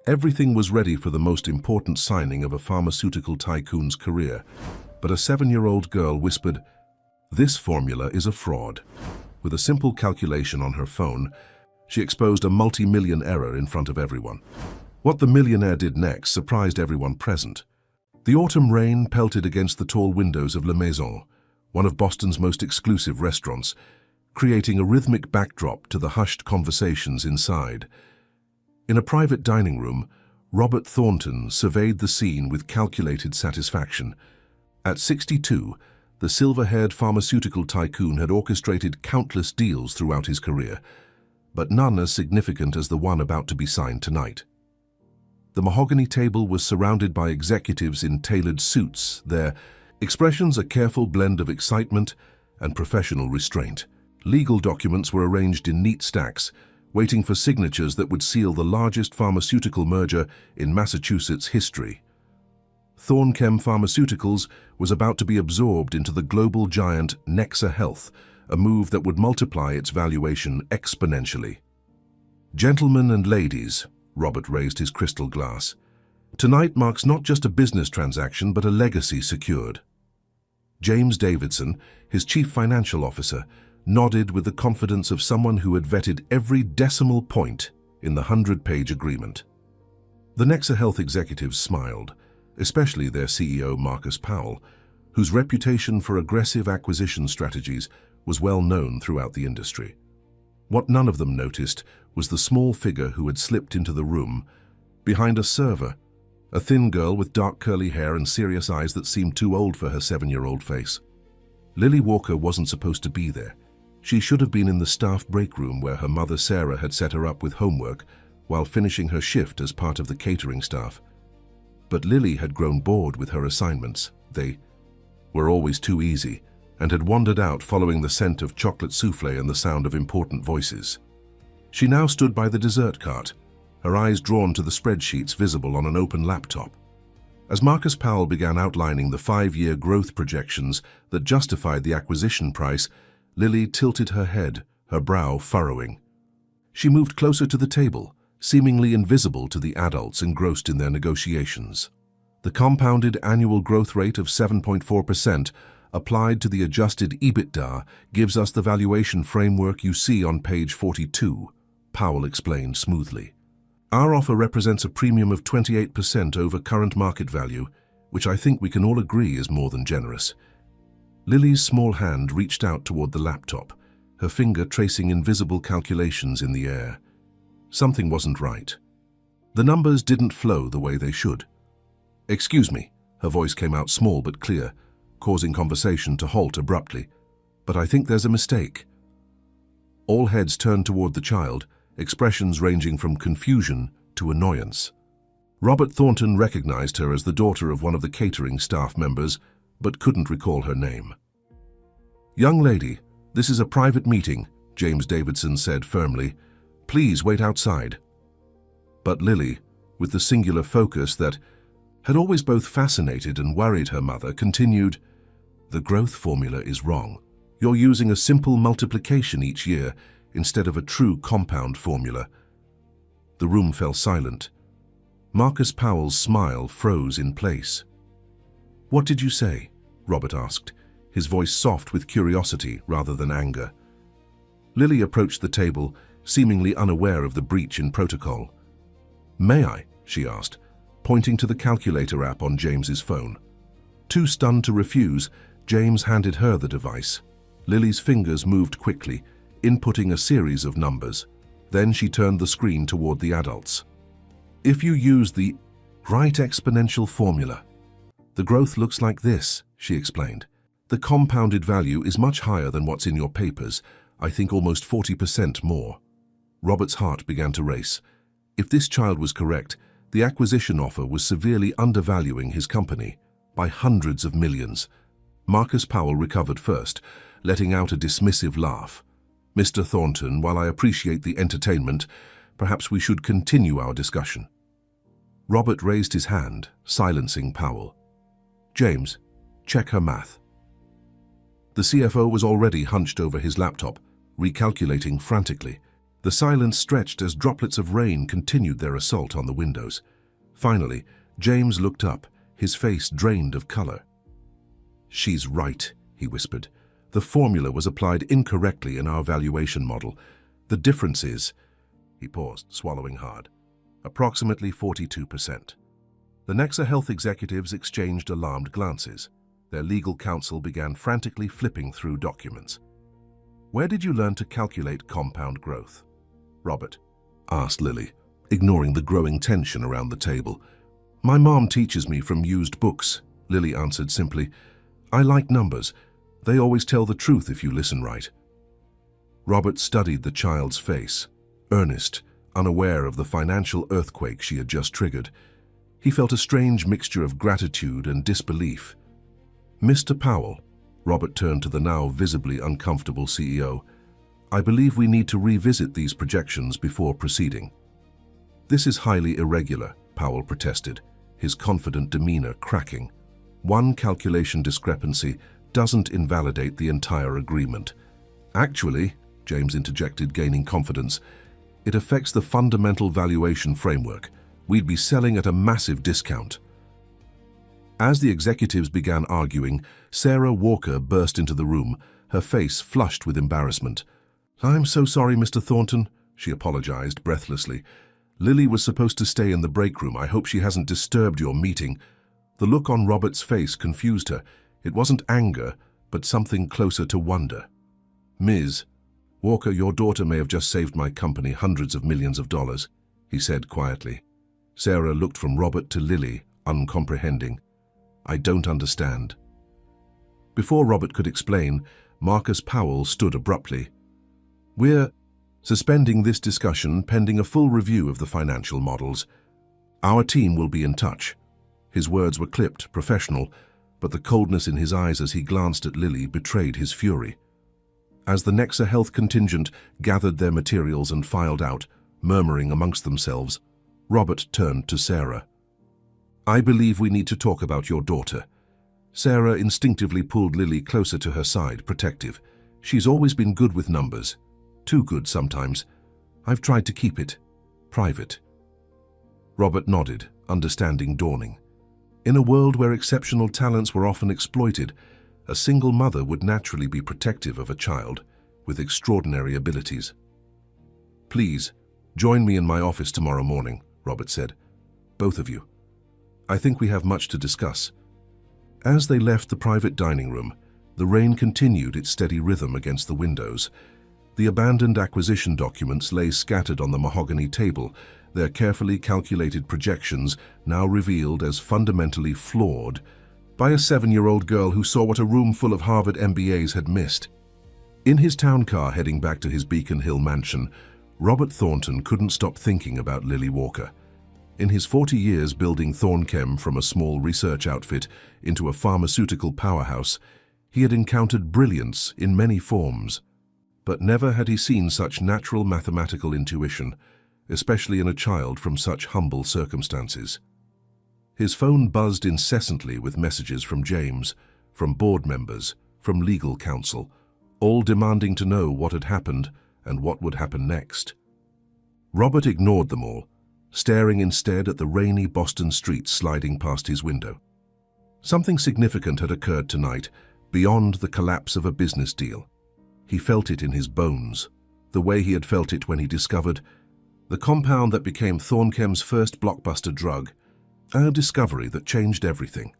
Everything was ready for the most important signing of a pharmaceutical tycoon's career, but a 7-year-old girl whispered, "This formula is a fraud." With a simple calculation on her phone, she exposed a multi-million error in front of everyone. What the millionaire did next surprised everyone present. The autumn rain pelted against the tall windows of La Maison, one of Boston's most exclusive restaurants, creating a rhythmic backdrop to the hushed conversations inside. In a private dining room, Robert Thornton surveyed the scene with calculated satisfaction. At 62, the silver-haired pharmaceutical tycoon had orchestrated countless deals throughout his career, but none as significant as the one about to be signed tonight. The mahogany table was surrounded by executives in tailored suits, their expressions a careful blend of excitement and professional restraint. Legal documents were arranged in neat stacks, waiting for signatures that would seal the largest pharmaceutical merger in Massachusetts history. Thornchem Pharmaceuticals was about to be absorbed into the global giant Nexa Health, a move that would multiply its valuation exponentially. "Gentlemen and ladies," Robert raised his crystal glass, "tonight marks not just a business transaction but a legacy secured." James Davidson, his chief financial officer, nodded with the confidence of someone who had vetted every decimal point in the 100-page agreement. The Nexa Health executives smiled, especially their CEO Marcus Powell, whose reputation for aggressive acquisition strategies was well known throughout the industry. What none of them noticed was the small figure who had slipped into the room, behind a server, a thin girl with dark curly hair and serious eyes that seemed too old for her 7-year-old face. Lily Walker wasn't supposed to be there. She should have been in the staff break room where her mother Sarah had set her up with homework while finishing her shift as part of the catering staff. But Lily had grown bored with her assignments. They were always too easy, and had wandered out following the scent of chocolate souffle and the sound of important voices. She now stood by the dessert cart, her eyes drawn to the spreadsheets visible on an open laptop. As Marcus Powell began outlining the 5-year growth projections that justified the acquisition price, Lily tilted her head, her brow furrowing. She moved closer to the table, seemingly invisible to the adults engrossed in their negotiations. The compounded annual growth rate of 7.4% applied to the adjusted EBITDA gives us the valuation framework you see on page 42, Powell explained smoothly. Our offer represents a premium of 28% over current market value, which I think we can all agree is more than generous. Lily's small hand reached out toward the laptop, her finger tracing invisible calculations in the air. Something wasn't right. The numbers didn't flow the way they should. "Excuse me," her voice came out small but clear, causing conversation to halt abruptly, "but I think there's a mistake." All heads turned toward the child, expressions ranging from confusion to annoyance. Robert Thornton recognized her as the daughter of one of the catering staff members, but couldn't recall her name. "Young lady, this is a private meeting," James Davidson said firmly. "Please wait outside." But Lily, with the singular focus that had always both fascinated and worried her mother, continued, "The growth formula is wrong. You're using a simple multiplication each year instead of a true compound formula." The room fell silent. Marcus Powell's smile froze in place. "What did you say?" Robert asked, his voice soft with curiosity rather than anger. Lily approached the table, seemingly unaware of the breach in protocol. "May I?" she asked, pointing to the calculator app on James's phone. Too stunned to refuse, James handed her the device. Lily's fingers moved quickly, inputting a series of numbers. Then she turned the screen toward the adults. "If you use the right exponential formula, the growth looks like this," she explained. "The compounded value is much higher than what's in your papers, I think almost 40% more." Robert's heart began to race. If this child was correct, the acquisition offer was severely undervaluing his company by hundreds of millions. Marcus Powell recovered first, letting out a dismissive laugh. "Mr. Thornton, while I appreciate the entertainment, perhaps we should continue our discussion." Robert raised his hand, silencing Powell. "James, check her math." The CFO was already hunched over his laptop, recalculating frantically. The silence stretched as droplets of rain continued their assault on the windows. Finally, James looked up, his face drained of color. "She's right," he whispered. "The formula was applied incorrectly in our valuation model. The difference is—" He paused, swallowing hard. "Approximately 42%. The Nexa Health executives exchanged alarmed glances. Their legal counsel began frantically flipping through documents. "Where did you learn to calculate compound growth?" Robert asked Lily, ignoring the growing tension around the table. "My mom teaches me from used books," Lily answered simply. "I like numbers. They always tell the truth if you listen right." Robert studied the child's face, earnest, unaware of the financial earthquake she had just triggered. He felt a strange mixture of gratitude and disbelief. "Mr. Powell," Robert turned to the now visibly uncomfortable CEO, "I believe we need to revisit these projections before proceeding." "This is highly irregular," Powell protested, his confident demeanor cracking. "One calculation discrepancy doesn't invalidate the entire agreement." "Actually," James interjected, gaining confidence, "it affects the fundamental valuation framework. We'd be selling at a massive discount." As the executives began arguing, Sarah Walker burst into the room, her face flushed with embarrassment. "I'm so sorry, Mr. Thornton," she apologized breathlessly. "Lily was supposed to stay in the break room. I hope she hasn't disturbed your meeting." The look on Robert's face confused her. It wasn't anger, but something closer to wonder. "Ms. Walker, your daughter may have just saved my company hundreds of millions of dollars," he said quietly. Sarah looked from Robert to Lily, uncomprehending. "I don't understand." Before Robert could explain, Marcus Powell stood abruptly. "We're suspending this discussion pending a full review of the financial models. Our team will be in touch." His words were clipped, professional, but the coldness in his eyes as he glanced at Lily betrayed his fury. As the Nexa Health contingent gathered their materials and filed out, murmuring amongst themselves, Robert turned to Sarah. "I believe we need to talk about your daughter." Sarah instinctively pulled Lily closer to her side, protective. "She's always been good with numbers. Too good sometimes. I've tried to keep it private." Robert nodded, understanding dawning. In a world where exceptional talents were often exploited, a single mother would naturally be protective of a child with extraordinary abilities. "Please, join me in my office tomorrow morning," Robert said. "Both of you. I think we have much to discuss." As they left the private dining room, the rain continued its steady rhythm against the windows. The abandoned acquisition documents lay scattered on the mahogany table, their carefully calculated projections now revealed as fundamentally flawed by a 7-year-old girl who saw what a room full of Harvard MBAs had missed. In his town car heading back to his Beacon Hill mansion, Robert Thornton couldn't stop thinking about Lily Walker. In his 40 years building Thornchem from a small research outfit into a pharmaceutical powerhouse, he had encountered brilliance in many forms. But never had he seen such natural mathematical intuition, especially in a child from such humble circumstances. His phone buzzed incessantly with messages from James, from board members, from legal counsel, all demanding to know what had happened and what would happen next. Robert ignored them all, staring instead at the rainy Boston streets sliding past his window. Something significant had occurred tonight, beyond the collapse of a business deal. He felt it in his bones, the way he had felt it when he discovered the compound that became Thornchem's first blockbuster drug, a discovery that changed everything.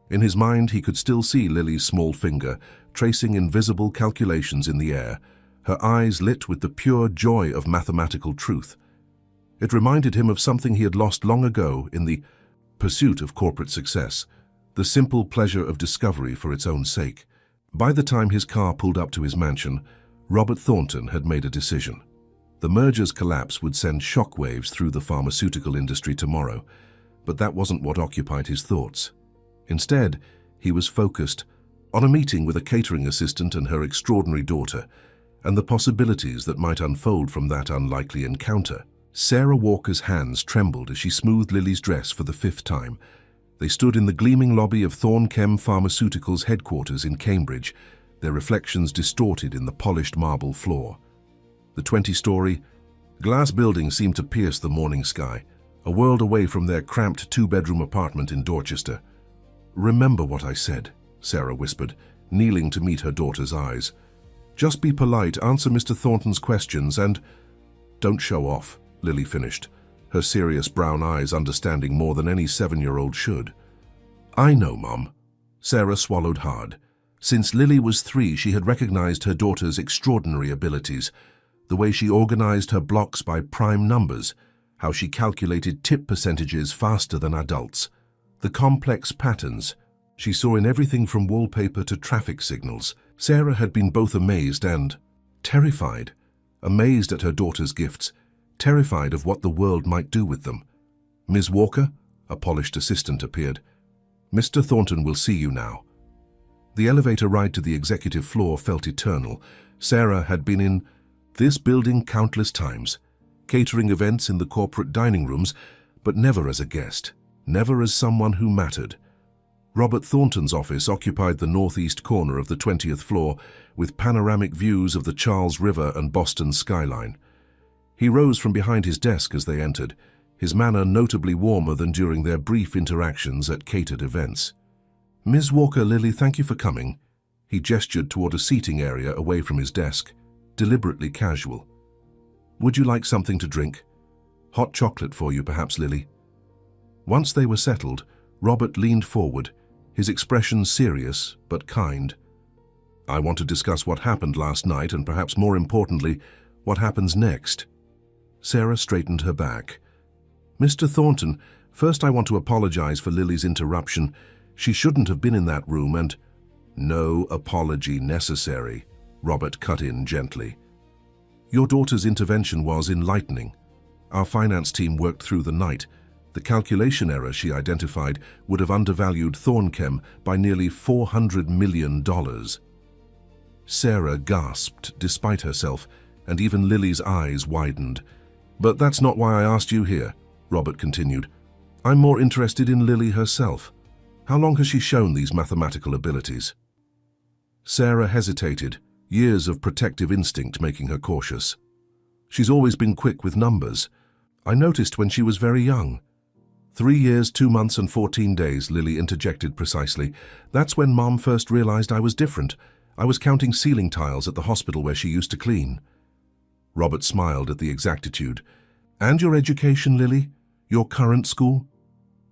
In his mind, he could still see Lily's small finger tracing invisible calculations in the air, her eyes lit with the pure joy of mathematical truth. It reminded him of something he had lost long ago in the pursuit of corporate success, the simple pleasure of discovery for its own sake. By the time his car pulled up to his mansion, Robert Thornton had made a decision. The merger's collapse would send shockwaves through the pharmaceutical industry tomorrow, but that wasn't what occupied his thoughts. Instead, he was focused on a meeting with a catering assistant and her extraordinary daughter, and the possibilities that might unfold from that unlikely encounter. Sarah Walker's hands trembled as she smoothed Lily's dress for the 5th time. They stood in the gleaming lobby of Thornchem Pharmaceuticals' headquarters in Cambridge, their reflections distorted in the polished marble floor. The 20-story glass building seemed to pierce the morning sky, a world away from their cramped two-bedroom apartment in Dorchester. "Remember what I said," Sarah whispered, kneeling to meet her daughter's eyes. "Just be polite, answer Mr. Thornton's questions, and—" "Don't show off," Lily finished, her serious brown eyes understanding more than any 7-year-old should. "I know, Mom." Sarah swallowed hard. Since Lily was 3, she had recognized her daughter's extraordinary abilities, the way she organized her blocks by prime numbers, how she calculated tip percentages faster than adults, the complex patterns she saw in everything from wallpaper to traffic signals. Sarah had been both amazed and terrified, amazed at her daughter's gifts, terrified of what the world might do with them. "Ms. Walker," a polished assistant appeared. "Mr. Thornton will see you now." The elevator ride to the executive floor felt eternal. Sarah had been in this building countless times, catering events in the corporate dining rooms, but never as a guest, never as someone who mattered. Robert Thornton's office occupied the northeast corner of the 20th floor, with panoramic views of the Charles River and Boston skyline. He rose from behind his desk as they entered, his manner notably warmer than during their brief interactions at catered events. "Ms. Walker, Lily, thank you for coming." He gestured toward a seating area away from his desk, deliberately casual. "Would you like something to drink? Hot chocolate for you, perhaps, Lily?" Once they were settled, Robert leaned forward, his expression serious but kind. "I want to discuss what happened last night and perhaps more importantly, what happens next." Sarah straightened her back. "Mr. Thornton, first I want to apologize for Lily's interruption. She shouldn't have been in that room and—" "No apology necessary," Robert cut in gently. "Your daughter's intervention was enlightening. Our finance team worked through the night. The calculation error she identified would have undervalued Thornchem by nearly $400 million. Sarah gasped despite herself, and even Lily's eyes widened. "But that's not why I asked you here," Robert continued. "I'm more interested in Lily herself. How long has she shown these mathematical abilities?" Sarah hesitated, years of protective instinct making her cautious. "She's always been quick with numbers. I noticed when she was very young." 3 years, 2 months and 14 days, Lily interjected precisely. "That's when Mom first realized I was different. I was counting ceiling tiles at the hospital where she used to clean." Robert smiled at the exactitude. "And your education, Lily? Your current school?"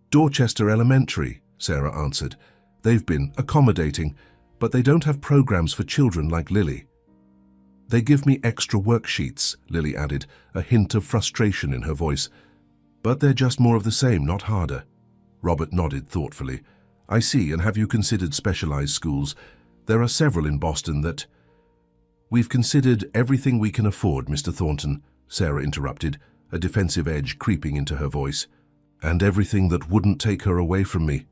"Dorchester Elementary," Sarah answered. "They've been accommodating, but they don't have programs for children like Lily." "They give me extra worksheets," Lily added, a hint of frustration in her voice. "But they're just more of the same, not harder." Robert nodded thoughtfully. "I see, and have you considered specialized schools? There are several in Boston that—" "We've considered everything we can afford, Mr. Thornton," Sarah interrupted, a defensive edge creeping into her voice. "And everything that wouldn't take her away from me."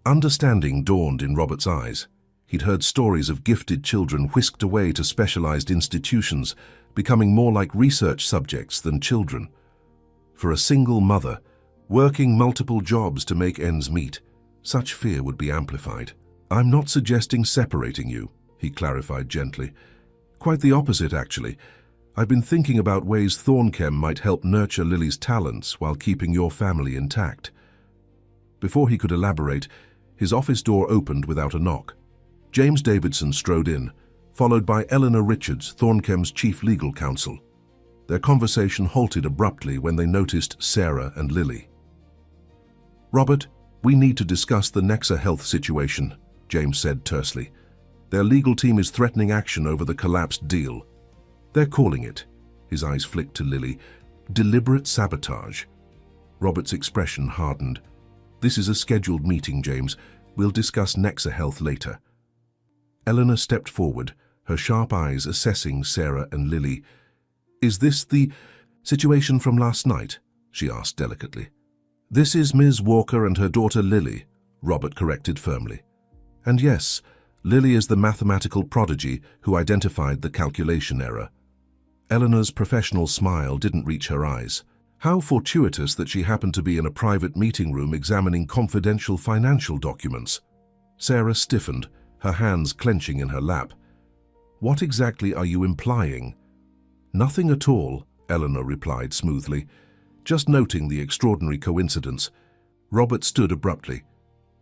Understanding dawned in Robert's eyes. He'd heard stories of gifted children whisked away to specialized institutions, becoming more like research subjects than children. For a single mother, working multiple jobs to make ends meet, such fear would be amplified. "I'm not suggesting separating you," he clarified gently. "Quite the opposite, actually. I've been thinking about ways Thornchem might help nurture Lily's talents while keeping your family intact." Before he could elaborate, his office door opened without a knock. James Davidson strode in, followed by Eleanor Richards, Thornchem's chief legal counsel. Their conversation halted abruptly when they noticed Sarah and Lily. "Robert, we need to discuss the Nexa Health situation," James said tersely. "Their legal team is threatening action over the collapsed deal. They're calling it," his eyes flicked to Lily, "deliberate sabotage." Robert's expression hardened. "This is a scheduled meeting, James. We'll discuss Nexa Health later." Eleanor stepped forward, her sharp eyes assessing Sarah and Lily. "Is this the situation from last night?" she asked delicately. "This is Ms. Walker and her daughter Lily," Robert corrected firmly. "And yes, Lily is the mathematical prodigy who identified the calculation error." Eleanor's professional smile didn't reach her eyes. How fortuitous that she happened to be in a private meeting room examining confidential financial documents. Sarah stiffened, her hands clenching in her lap. "What exactly are you implying?" Nothing at all, Eleanor replied smoothly. Just noting the extraordinary coincidence. Robert stood abruptly.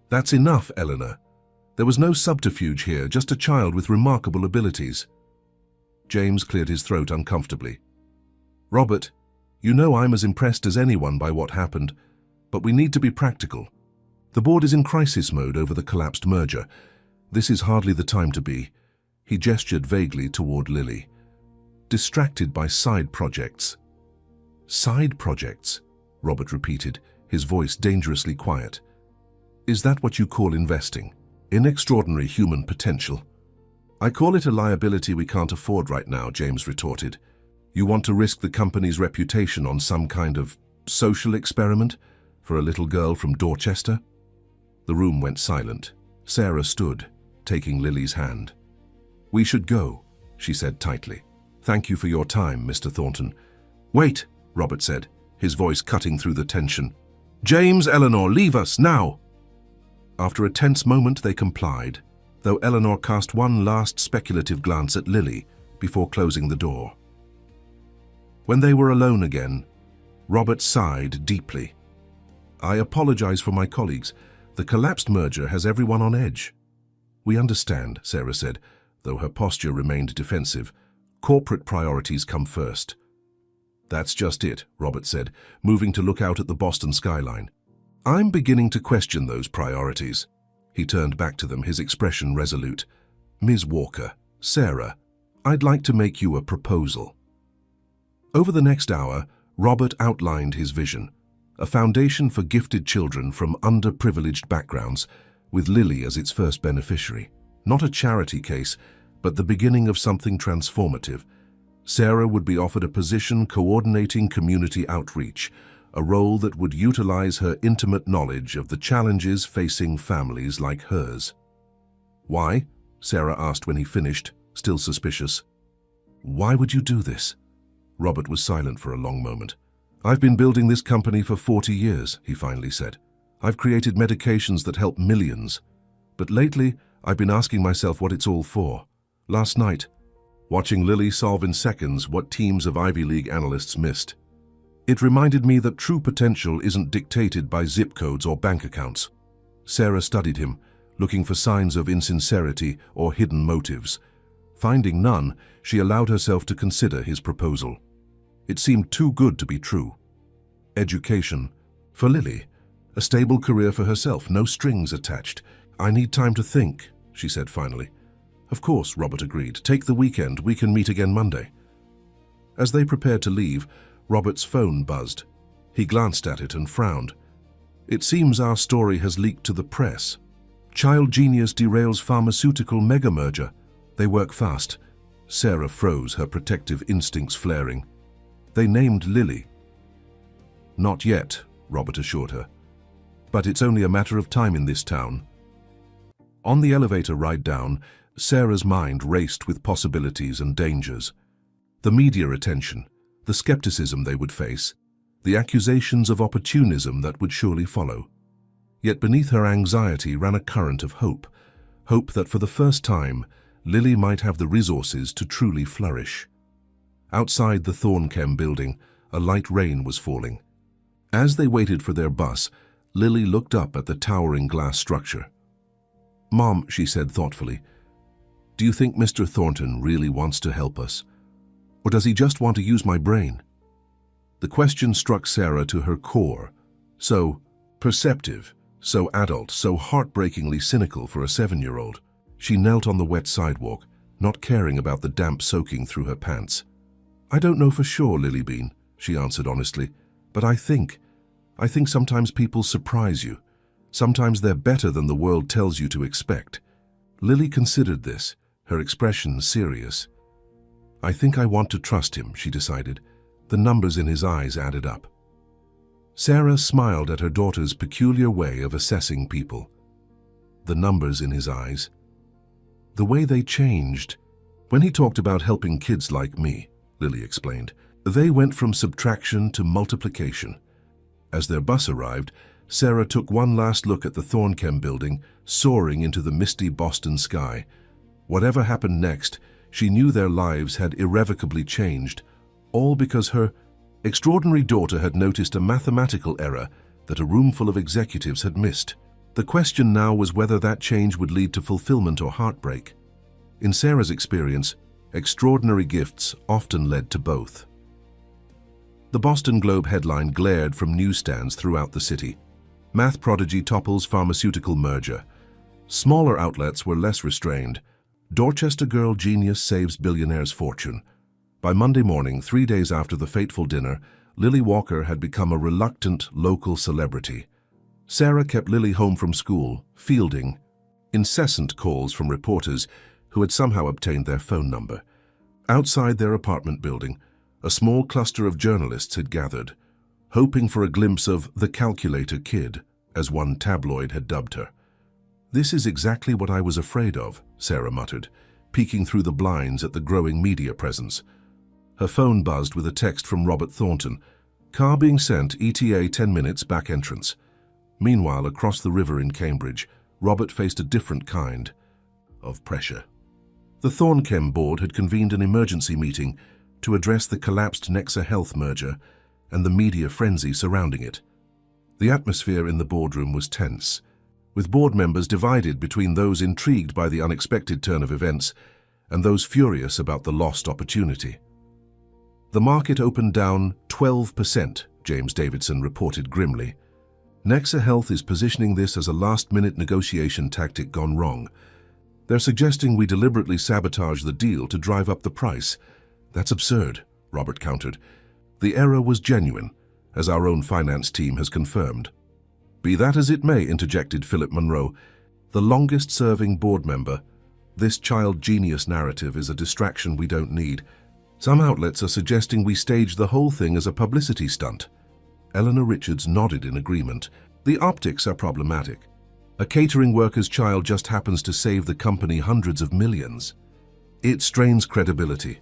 That's enough, Eleanor. There was no subterfuge here, just a child with remarkable abilities. James cleared his throat uncomfortably. Robert, you know I'm as impressed as anyone by what happened, but we need to be practical. The board is in crisis mode over the collapsed merger. This is hardly the time to be. He gestured vaguely toward Lily. Distracted by side projects. Side projects? Robert repeated, his voice dangerously quiet. Is that what you call investing? In extraordinary human potential? I call it a liability we can't afford right now, James retorted. You want to risk the company's reputation on some kind of social experiment for a little girl from Dorchester? The room went silent. Sarah stood, taking Lily's hand. We should go, she said tightly. Thank you for your time, Mr. Thornton. Wait, Robert said, his voice cutting through the tension. James, Eleanor, leave us, now! After a tense moment, they complied, though Eleanor cast one last speculative glance at Lily before closing the door. When they were alone again, Robert sighed deeply. I apologize for my colleagues. The collapsed merger has everyone on edge. We understand, Sarah said, though her posture remained defensive. Corporate priorities come first. That's just it, Robert said, moving to look out at the Boston skyline. I'm beginning to question those priorities. He turned back to them, his expression resolute. Ms. Walker, Sarah, I'd like to make you a proposal. Over the next hour, Robert outlined his vision, a foundation for gifted children from underprivileged backgrounds, with Lily as its first beneficiary. Not a charity case, but the beginning of something transformative. Sarah would be offered a position coordinating community outreach, a role that would utilize her intimate knowledge of the challenges facing families like hers. Why? Sarah asked when he finished, still suspicious. Why would you do this? Robert was silent for a long moment. I've been building this company for 40 years, he finally said. I've created medications that help millions. But lately, I've been asking myself what it's all for. Last night, watching Lily solve in seconds what teams of Ivy League analysts missed. It reminded me that true potential isn't dictated by zip codes or bank accounts. Sarah studied him, looking for signs of insincerity or hidden motives. Finding none, she allowed herself to consider his proposal. It seemed too good to be true. Education. For Lily. A stable career for herself, no strings attached. I need time to think, she said finally. Of course, Robert agreed. Take the weekend. We can meet again Monday. As they prepared to leave, Robert's phone buzzed. He glanced at it and frowned. It seems our story has leaked to the press. Child genius derails pharmaceutical mega-merger. They work fast. Sarah froze, her protective instincts flaring. They named Lily. Not yet, Robert assured her. But it's only a matter of time in this town. On the elevator ride down, Sarah's mind raced with possibilities and dangers. The media attention, the skepticism they would face, the accusations of opportunism that would surely follow. Yet beneath her anxiety ran a current of hope, hope that for the first time, Lily might have the resources to truly flourish. Outside the Thornchem building, a light rain was falling. As they waited for their bus, Lily looked up at the towering glass structure. Mom, she said thoughtfully, do you think Mr. Thornton really wants to help us? Or does he just want to use my brain? The question struck Sarah to her core. So perceptive, so adult, so heartbreakingly cynical for a 7-year-old. She knelt on the wet sidewalk, not caring about the damp soaking through her pants. I don't know for sure, Lilybean, she answered honestly, but I think sometimes people surprise you. Sometimes they're better than the world tells you to expect. Lily considered this, her expression serious. I think I want to trust him, she decided. The numbers in his eyes added up. Sarah smiled at her daughter's peculiar way of assessing people. The numbers in his eyes. The way they changed. When he talked about helping kids like me, Lily explained, they went from subtraction to multiplication. As their bus arrived, Sarah took one last look at the Thornchem building, soaring into the misty Boston sky. Whatever happened next, she knew their lives had irrevocably changed, all because her extraordinary daughter had noticed a mathematical error that a room full of executives had missed. The question now was whether that change would lead to fulfillment or heartbreak. In Sarah's experience, extraordinary gifts often led to both. The Boston Globe headline glared from newsstands throughout the city. Math prodigy topples pharmaceutical merger. Smaller outlets were less restrained. Dorchester girl genius saves billionaire's fortune. By Monday morning, 3 days after the fateful dinner, Lily Walker had become a reluctant local celebrity. Sarah kept Lily home from school, fielding incessant calls from reporters who had somehow obtained their phone number. Outside their apartment building, a small cluster of journalists had gathered, hoping for a glimpse of the calculator kid, as one tabloid had dubbed her. "This is exactly what I was afraid of," Sarah muttered, peeking through the blinds at the growing media presence. Her phone buzzed with a text from Robert Thornton. "Car being sent, ETA 10 minutes, back entrance." Meanwhile, across the river in Cambridge, Robert faced a different kind of pressure. The Thornchem board had convened an emergency meeting to address the collapsed Nexa Health merger and the media frenzy surrounding it. The atmosphere in the boardroom was tense, with board members divided between those intrigued by the unexpected turn of events and those furious about the lost opportunity. The market opened down 12%, James Davidson reported grimly. Nexa Health is positioning this as a last-minute negotiation tactic gone wrong. They're suggesting we deliberately sabotage the deal to drive up the price. That's absurd, Robert countered. The error was genuine, as our own finance team has confirmed. Be that as it may, interjected Philip Monroe, the longest-serving board member. This child genius narrative is a distraction we don't need. Some outlets are suggesting we stage the whole thing as a publicity stunt. Eleanor Richards nodded in agreement. The optics are problematic. A catering worker's child just happens to save the company hundreds of millions. It strains credibility.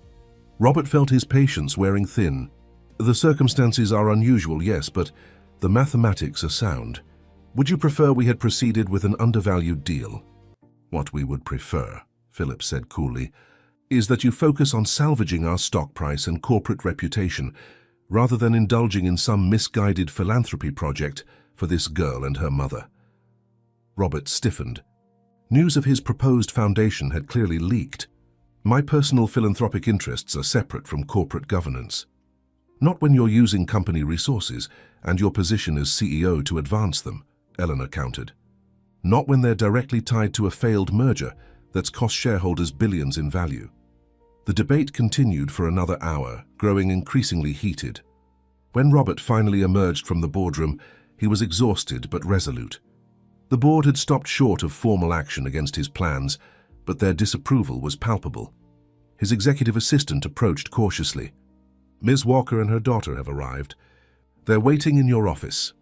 Robert felt his patience wearing thin. The circumstances are unusual, yes, but the mathematics are sound. Would you prefer we had proceeded with an undervalued deal? What we would prefer, Philip said coolly, is that you focus on salvaging our stock price and corporate reputation, rather than indulging in some misguided philanthropy project for this girl and her mother. Robert stiffened. News of his proposed foundation had clearly leaked. My personal philanthropic interests are separate from corporate governance. Not when you're using company resources and your position as CEO to advance them, Eleanor countered. Not when they're directly tied to a failed merger that's cost shareholders billions in value. The debate continued for another hour, growing increasingly heated. When Robert finally emerged from the boardroom, he was exhausted but resolute. The board had stopped short of formal action against his plans, but their disapproval was palpable. His executive assistant approached cautiously. "Ms. Walker and her daughter have arrived. They're waiting in your office."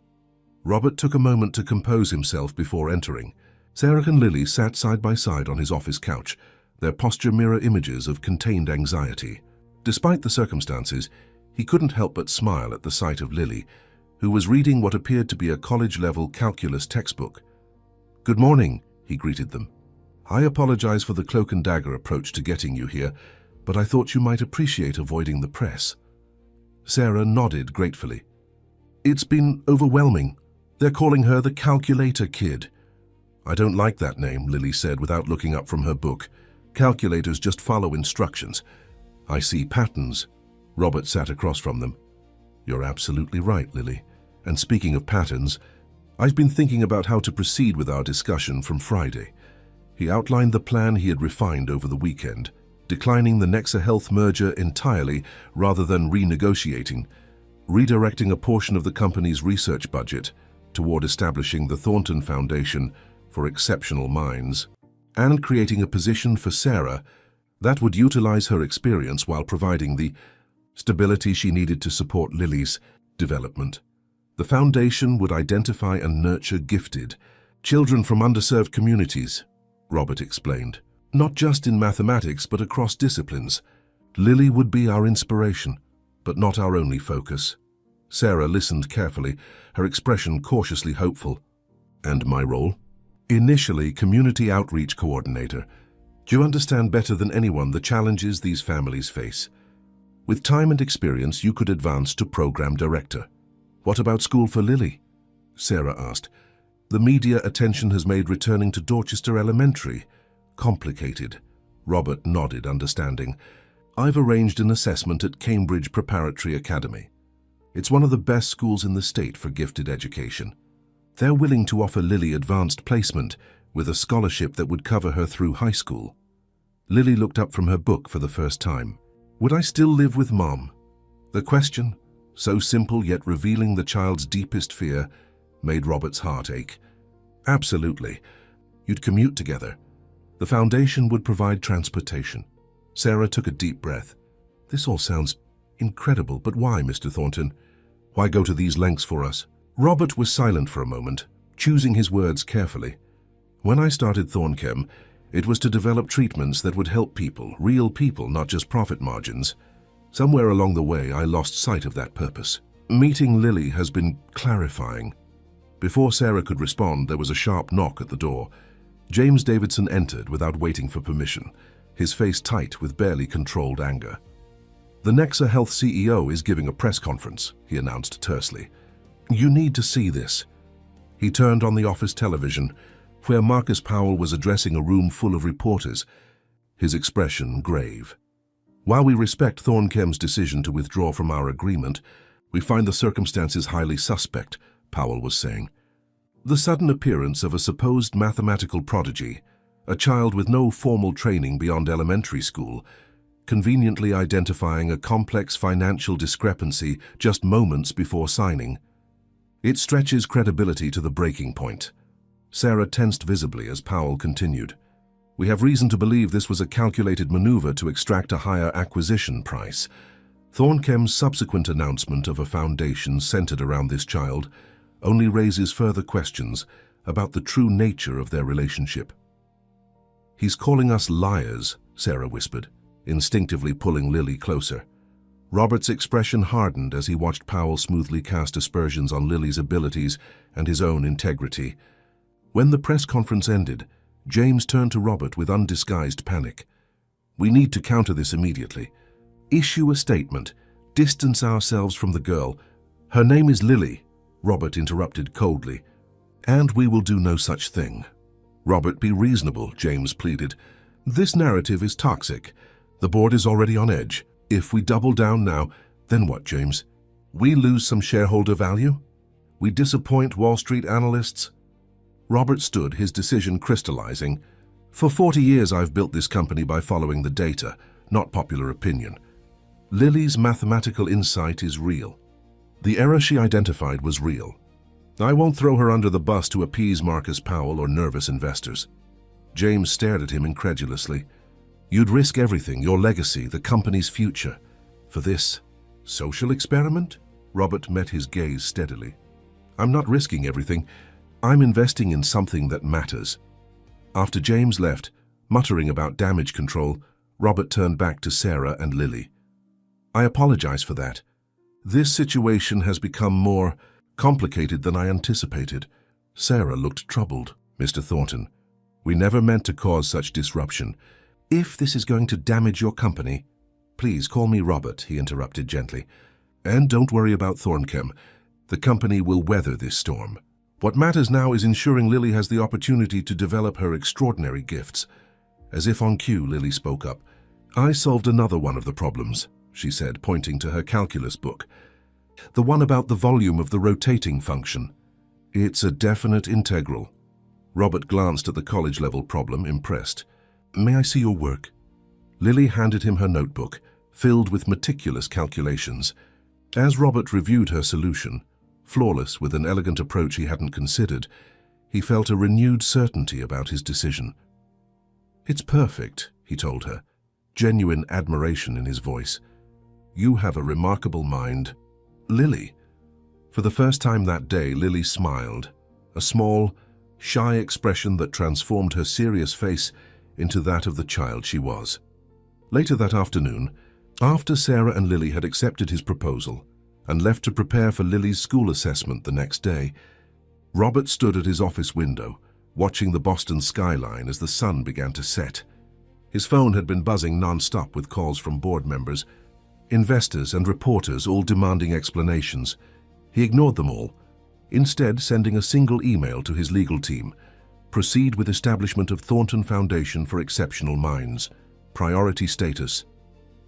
Robert took a moment to compose himself before entering. Sarah and Lily sat side by side on his office couch, their posture mirror images of contained anxiety. Despite the circumstances, he couldn't help but smile at the sight of Lily, who was reading what appeared to be a college-level calculus textbook. "Good morning," he greeted them. "I apologize for the cloak-and-dagger approach to getting you here, but I thought you might appreciate avoiding the press." Sarah nodded gratefully. "It's been overwhelming. They're calling her the calculator kid." "I don't like that name," Lily said without looking up from her book. "Calculators just follow instructions." "I see patterns." Robert sat across from them. "You're absolutely right, Lily. And speaking of patterns, I've been thinking about how to proceed with our discussion from Friday." He outlined the plan he had refined over the weekend, declining the Nexa Health merger entirely rather than renegotiating, redirecting a portion of the company's research budget toward establishing the Thornton Foundation for Exceptional Minds, and creating a position for Sarah that would utilize her experience while providing the stability she needed to support Lily's development. The foundation would identify and nurture gifted children from underserved communities, Robert explained. "Not just in mathematics, but across disciplines. Lily would be our inspiration, but not our only focus." Sarah listened carefully, her expression cautiously hopeful. "And my role?" "Initially, community outreach coordinator. Do you understand better than anyone the challenges these families face? With time and experience, you could advance to program director. What about school for Lily? Sarah asked. The media attention has made returning to Dorchester Elementary complicated. Robert nodded, understanding. I've arranged an assessment at Cambridge Preparatory Academy. It's one of the best schools in the state for gifted education. They're willing to offer Lily advanced placement with a scholarship that would cover her through high school. Lily looked up from her book for the first time. Would I still live with Mom? The question, so simple yet revealing the child's deepest fear, made Robert's heart ache. Absolutely. You'd commute together. The foundation would provide transportation. Sarah took a deep breath. This all sounds incredible, but why, Mr. Thornton? Why go to these lengths for us? Robert was silent for a moment, choosing his words carefully. When I started Thornchem, it was to develop treatments that would help people, real people, not just profit margins. Somewhere along the way, I lost sight of that purpose. Meeting Lily has been clarifying. Before Sarah could respond, there was a sharp knock at the door. James Davidson entered without waiting for permission, his face tight with barely controlled anger. The Nexa Health CEO is giving a press conference, he announced tersely. You need to see this. He turned on the office television, where Marcus Powell was addressing a room full of reporters, his expression grave. While we respect Thornchem's decision to withdraw from our agreement, we find the circumstances highly suspect, Powell was saying. The sudden appearance of a supposed mathematical prodigy, a child with no formal training beyond elementary school, conveniently identifying a complex financial discrepancy just moments before signing. It stretches credibility to the breaking point. Sarah tensed visibly as Powell continued. We have reason to believe this was a calculated maneuver to extract a higher acquisition price. Thornchem's subsequent announcement of a foundation centered around this child only raises further questions about the true nature of their relationship. He's calling us liars, Sarah whispered, instinctively pulling Lily closer. Robert's expression hardened as he watched Powell smoothly cast aspersions on Lily's abilities and his own integrity. When the press conference ended, James turned to Robert with undisguised panic. We need to counter this immediately. Issue a statement. Distance ourselves from the girl. Her name is Lily, Robert interrupted coldly. And we will do no such thing. Robert, be reasonable, James pleaded. This narrative is toxic. The board is already on edge. If we double down now, then what, James? We lose some shareholder value? We disappoint Wall Street analysts? Robert stood, his decision crystallizing. For 40 years I've built this company by following the data, not popular opinion. Lily's mathematical insight is real. The error she identified was real. I won't throw her under the bus to appease Marcus Powell or nervous investors. James stared at him incredulously. You'd risk everything, your legacy, the company's future. For this social experiment? Robert met his gaze steadily. I'm not risking everything. I'm investing in something that matters. After James left, muttering about damage control, Robert turned back to Sarah and Lily. I apologize for that. This situation has become more complicated than I anticipated. Sarah looked troubled. Mr. Thornton, we never meant to cause such disruption. If this is going to damage your company, please call me Robert, he interrupted gently. And don't worry about Thornchem. The company will weather this storm. What matters now is ensuring Lily has the opportunity to develop her extraordinary gifts. As if on cue, Lily spoke up. I solved another one of the problems, she said, pointing to her calculus book. The one about the volume of the rotating function. It's a definite integral. Robert glanced at the college-level problem, impressed. May I see your work? Lily handed him her notebook, filled with meticulous calculations. As Robert reviewed her solution, flawless with an elegant approach he hadn't considered, he felt a renewed certainty about his decision. It's perfect, he told her, genuine admiration in his voice. You have a remarkable mind. Lily. For the first time that day, Lily smiled, a small, shy expression that transformed her serious face into that of the child she was. Later that afternoon, after Sarah and Lily had accepted his proposal and left to prepare for Lily's school assessment the next day, Robert stood at his office window, watching the Boston skyline as the sun began to set. His phone had been buzzing non-stop with calls from board members. Investors and reporters all demanding explanations. He ignored them all, instead sending a single email to his legal team. Proceed with establishment of Thornton Foundation for Exceptional Minds. Priority status.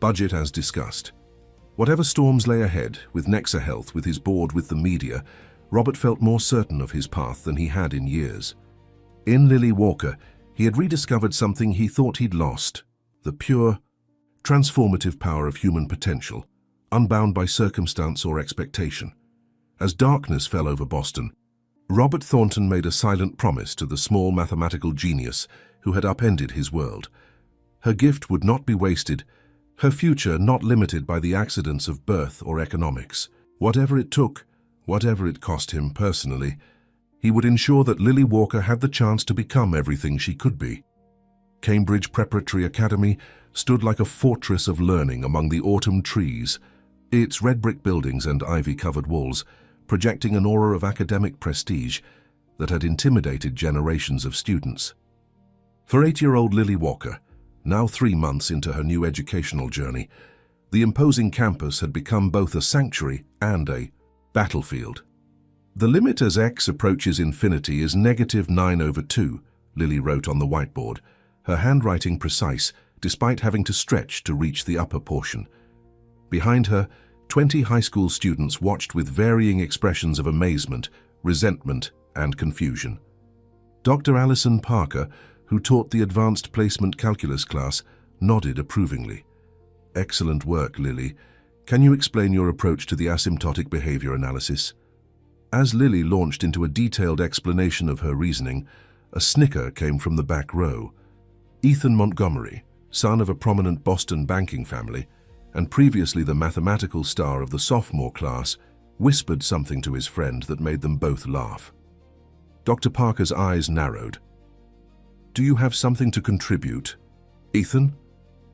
Budget as discussed. Whatever storms lay ahead, with Nexa Health, with his board, with the media, Robert felt more certain of his path than he had in years. In Lily Walker, he had rediscovered something he thought he'd lost: the pure, transformative power of human potential, unbound by circumstance or expectation. As darkness fell over Boston, Robert Thornton made a silent promise to the small mathematical genius who had upended his world. Her gift would not be wasted, her future not limited by the accidents of birth or economics. Whatever it took, whatever it cost him personally, he would ensure that Lily Walker had the chance to become everything she could be. Cambridge Preparatory Academy stood like a fortress of learning among the autumn trees, its red brick buildings and ivy-covered walls projecting an aura of academic prestige that had intimidated generations of students. For 8-year-old Lily Walker, now 3 months into her new educational journey, the imposing campus had become both a sanctuary and a battlefield. The limit as x approaches infinity is -9/2, Lily wrote on the whiteboard, her handwriting precise despite having to stretch to reach the upper portion. Behind her, 20 high school students watched with varying expressions of amazement, resentment, and confusion. Dr. Allison Parker, who taught the advanced placement calculus class, nodded approvingly. Excellent work, Lily. Can you explain your approach to the asymptotic behavior analysis? As Lily launched into a detailed explanation of her reasoning, a snicker came from the back row. Ethan Montgomery, son of a prominent Boston banking family, and previously the mathematical star of the sophomore class, whispered something to his friend that made them both laugh. Dr. Parker's eyes narrowed. Do you have something to contribute, Ethan?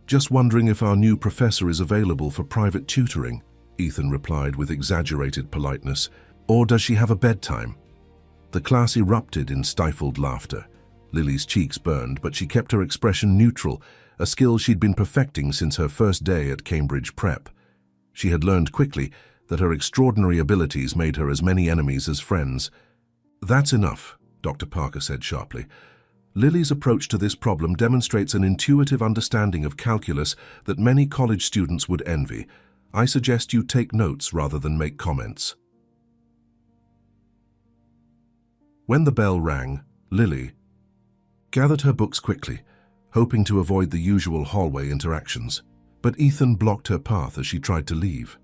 Just wondering if our new professor is available for private tutoring, Ethan replied with exaggerated politeness. Or does she have a bedtime? The class erupted in stifled laughter. Lily's cheeks burned, but she kept her expression neutral, a skill she'd been perfecting since her first day at Cambridge Prep. She had learned quickly that her extraordinary abilities made her as many enemies as friends. That's enough, Dr. Parker said sharply. Lily's approach to this problem demonstrates an intuitive understanding of calculus that many college students would envy. I suggest you take notes rather than make comments. When the bell rang, Lily gathered her books quickly, hoping to avoid the usual hallway interactions. But Ethan blocked her path as she tried to leave.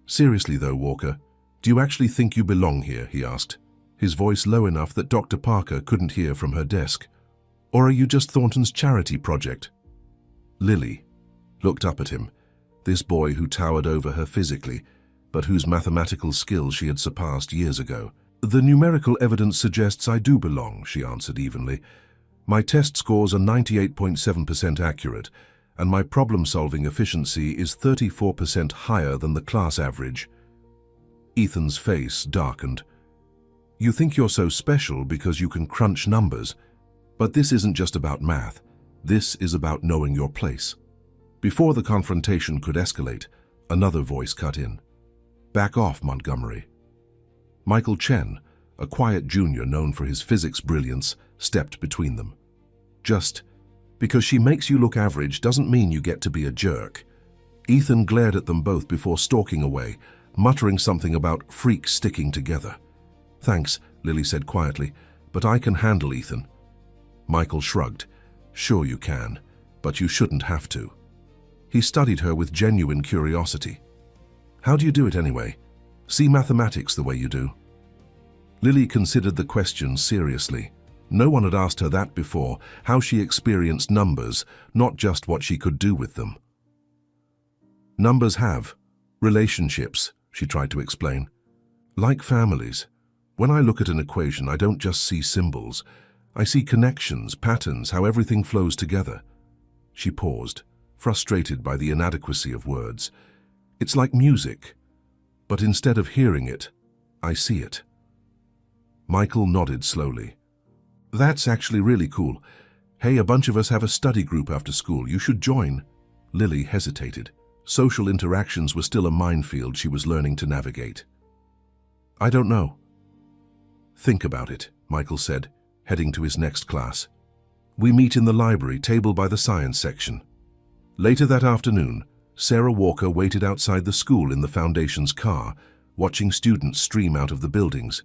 Seriously though, Walker, do you actually think you belong here? He asked, his voice low enough that Dr. Parker couldn't hear from her desk. Or are you just Thornton's charity project? Lily looked up at him, this boy who towered over her physically, but whose mathematical skills she had surpassed years ago. The numerical evidence suggests I do belong, she answered evenly. My test scores are 98.7% accurate, and my problem-solving efficiency is 34% higher than the class average. Ethan's face darkened. You think you're so special because you can crunch numbers, but this isn't just about math. This is about knowing your place. Before the confrontation could escalate, another voice cut in. Back off, Montgomery. Michael Chen, a quiet junior known for his physics brilliance, stepped between them. Just because she makes you look average doesn't mean you get to be a jerk. Ethan glared at them both before stalking away, muttering something about freaks sticking together. Thanks, Lily said quietly, but I can handle Ethan. Michael shrugged. Sure you can, but you shouldn't have to. He studied her with genuine curiosity. How do you do it anyway? See mathematics the way you do? Lily considered the question seriously. No one had asked her that before, how she experienced numbers, not just what she could do with them. Numbers have relationships, she tried to explain. Like families. When I look at an equation, I don't just see symbols. I see connections, patterns, how everything flows together. She paused, frustrated by the inadequacy of words. It's like music, but instead of hearing it, I see it. Michael nodded slowly. That's actually really cool. Hey, a bunch of us have a study group after school. You should join. Lily hesitated. Social interactions were still a minefield she was learning to navigate. "I don't know." "Think about it," Michael said, heading to his next class. "We meet in the library table by the science section." Later that afternoon, Sarah Walker waited outside the school in the Foundation's car, watching students stream out of the buildings.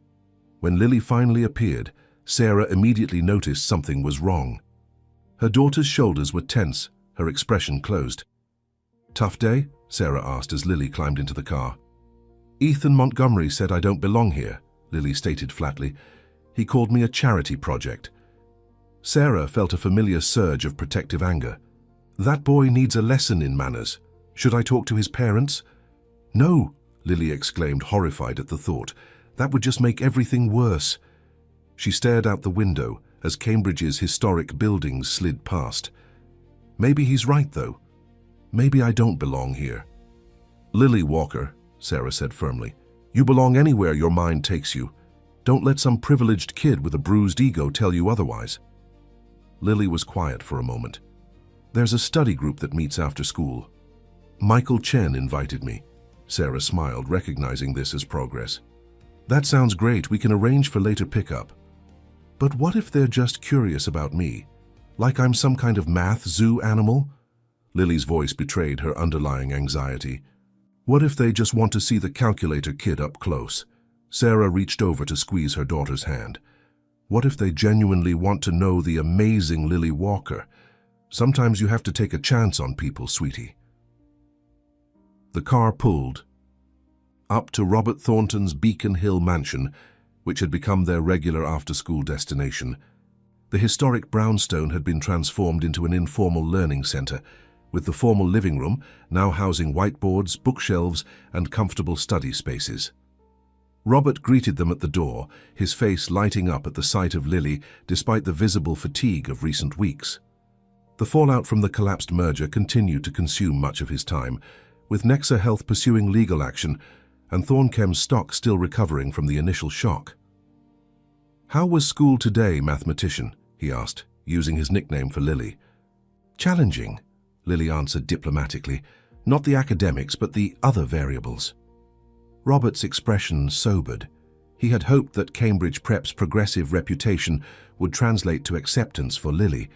When Lily finally appeared, Sarah immediately noticed something was wrong. Her daughter's shoulders were tense, her expression closed. "Tough day?" Sarah asked as Lily climbed into the car. "Ethan Montgomery said I don't belong here," Lily stated flatly. "He called me a charity project." Sarah felt a familiar surge of protective anger. "That boy needs a lesson in manners. Should I talk to his parents?" "No," Lily exclaimed, horrified at the thought. "That would just make everything worse." She stared out the window as Cambridge's historic buildings slid past. "Maybe he's right, though. Maybe I don't belong here." "Lily Walker," Sarah said firmly, "you belong anywhere your mind takes you. Don't let some privileged kid with a bruised ego tell you otherwise." Lily was quiet for a moment. "There's a study group that meets after school. Michael Chen invited me." Sarah smiled, recognizing this as progress. "That sounds great. We can arrange for later pickup. But what if they're just curious about me? Like I'm some kind of math zoo animal?" Lily's voice betrayed her underlying anxiety. "What if they just want to see the calculator kid up close?" Sarah reached over to squeeze her daughter's hand. "What if they genuinely want to know the amazing Lily Walker? Sometimes you have to take a chance on people, sweetie." The car pulled up to Robert Thornton's Beacon Hill mansion, which had become their regular after-school destination. The historic brownstone had been transformed into an informal learning center, with the formal living room now housing whiteboards, bookshelves, and comfortable study spaces. Robert greeted them at the door, his face lighting up at the sight of Lily despite the visible fatigue of recent weeks. The fallout from the collapsed merger continued to consume much of his time, with Nexa Health pursuing legal action and Thornchem's stock still recovering from the initial shock. "How was school today, mathematician?" he asked, using his nickname for Lily. "Challenging," Lily answered diplomatically. "Not the academics, but the other variables." Robert's expression sobered. He had hoped that Cambridge Prep's progressive reputation would translate to acceptance for Lily,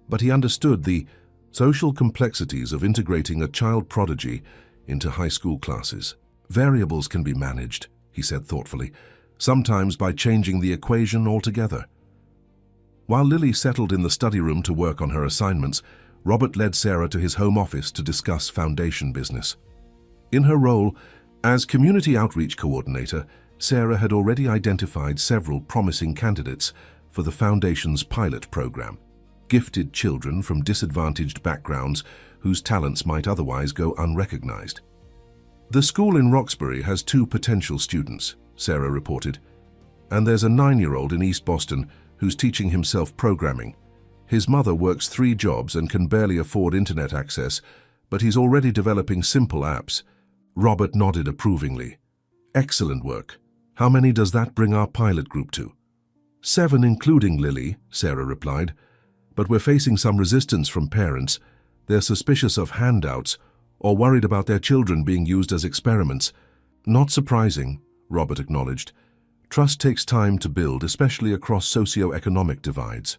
but he understood the social complexities of integrating a child prodigy into high school classes. "Variables can be managed," he said thoughtfully, "sometimes by changing the equation altogether." While Lily settled in the study room to work on her assignments, Robert led Sarah to his home office to discuss Foundation business. In her role as Community Outreach Coordinator, Sarah had already identified several promising candidates for the Foundation's pilot program, gifted children from disadvantaged backgrounds whose talents might otherwise go unrecognized. "The school in Roxbury has 2 potential students," Sarah reported, "and there's a 9-year-old in East Boston who's teaching himself programming. His mother works 3 jobs and can barely afford internet access, but he's already developing simple apps." Robert nodded approvingly. "Excellent work. How many does that bring our pilot group to?" 7 including Lily," Sarah replied. "But we're facing some resistance from parents. They're suspicious of handouts or worried about their children being used as experiments." "Not surprising," Robert acknowledged. "Trust takes time to build, especially across socio-economic divides."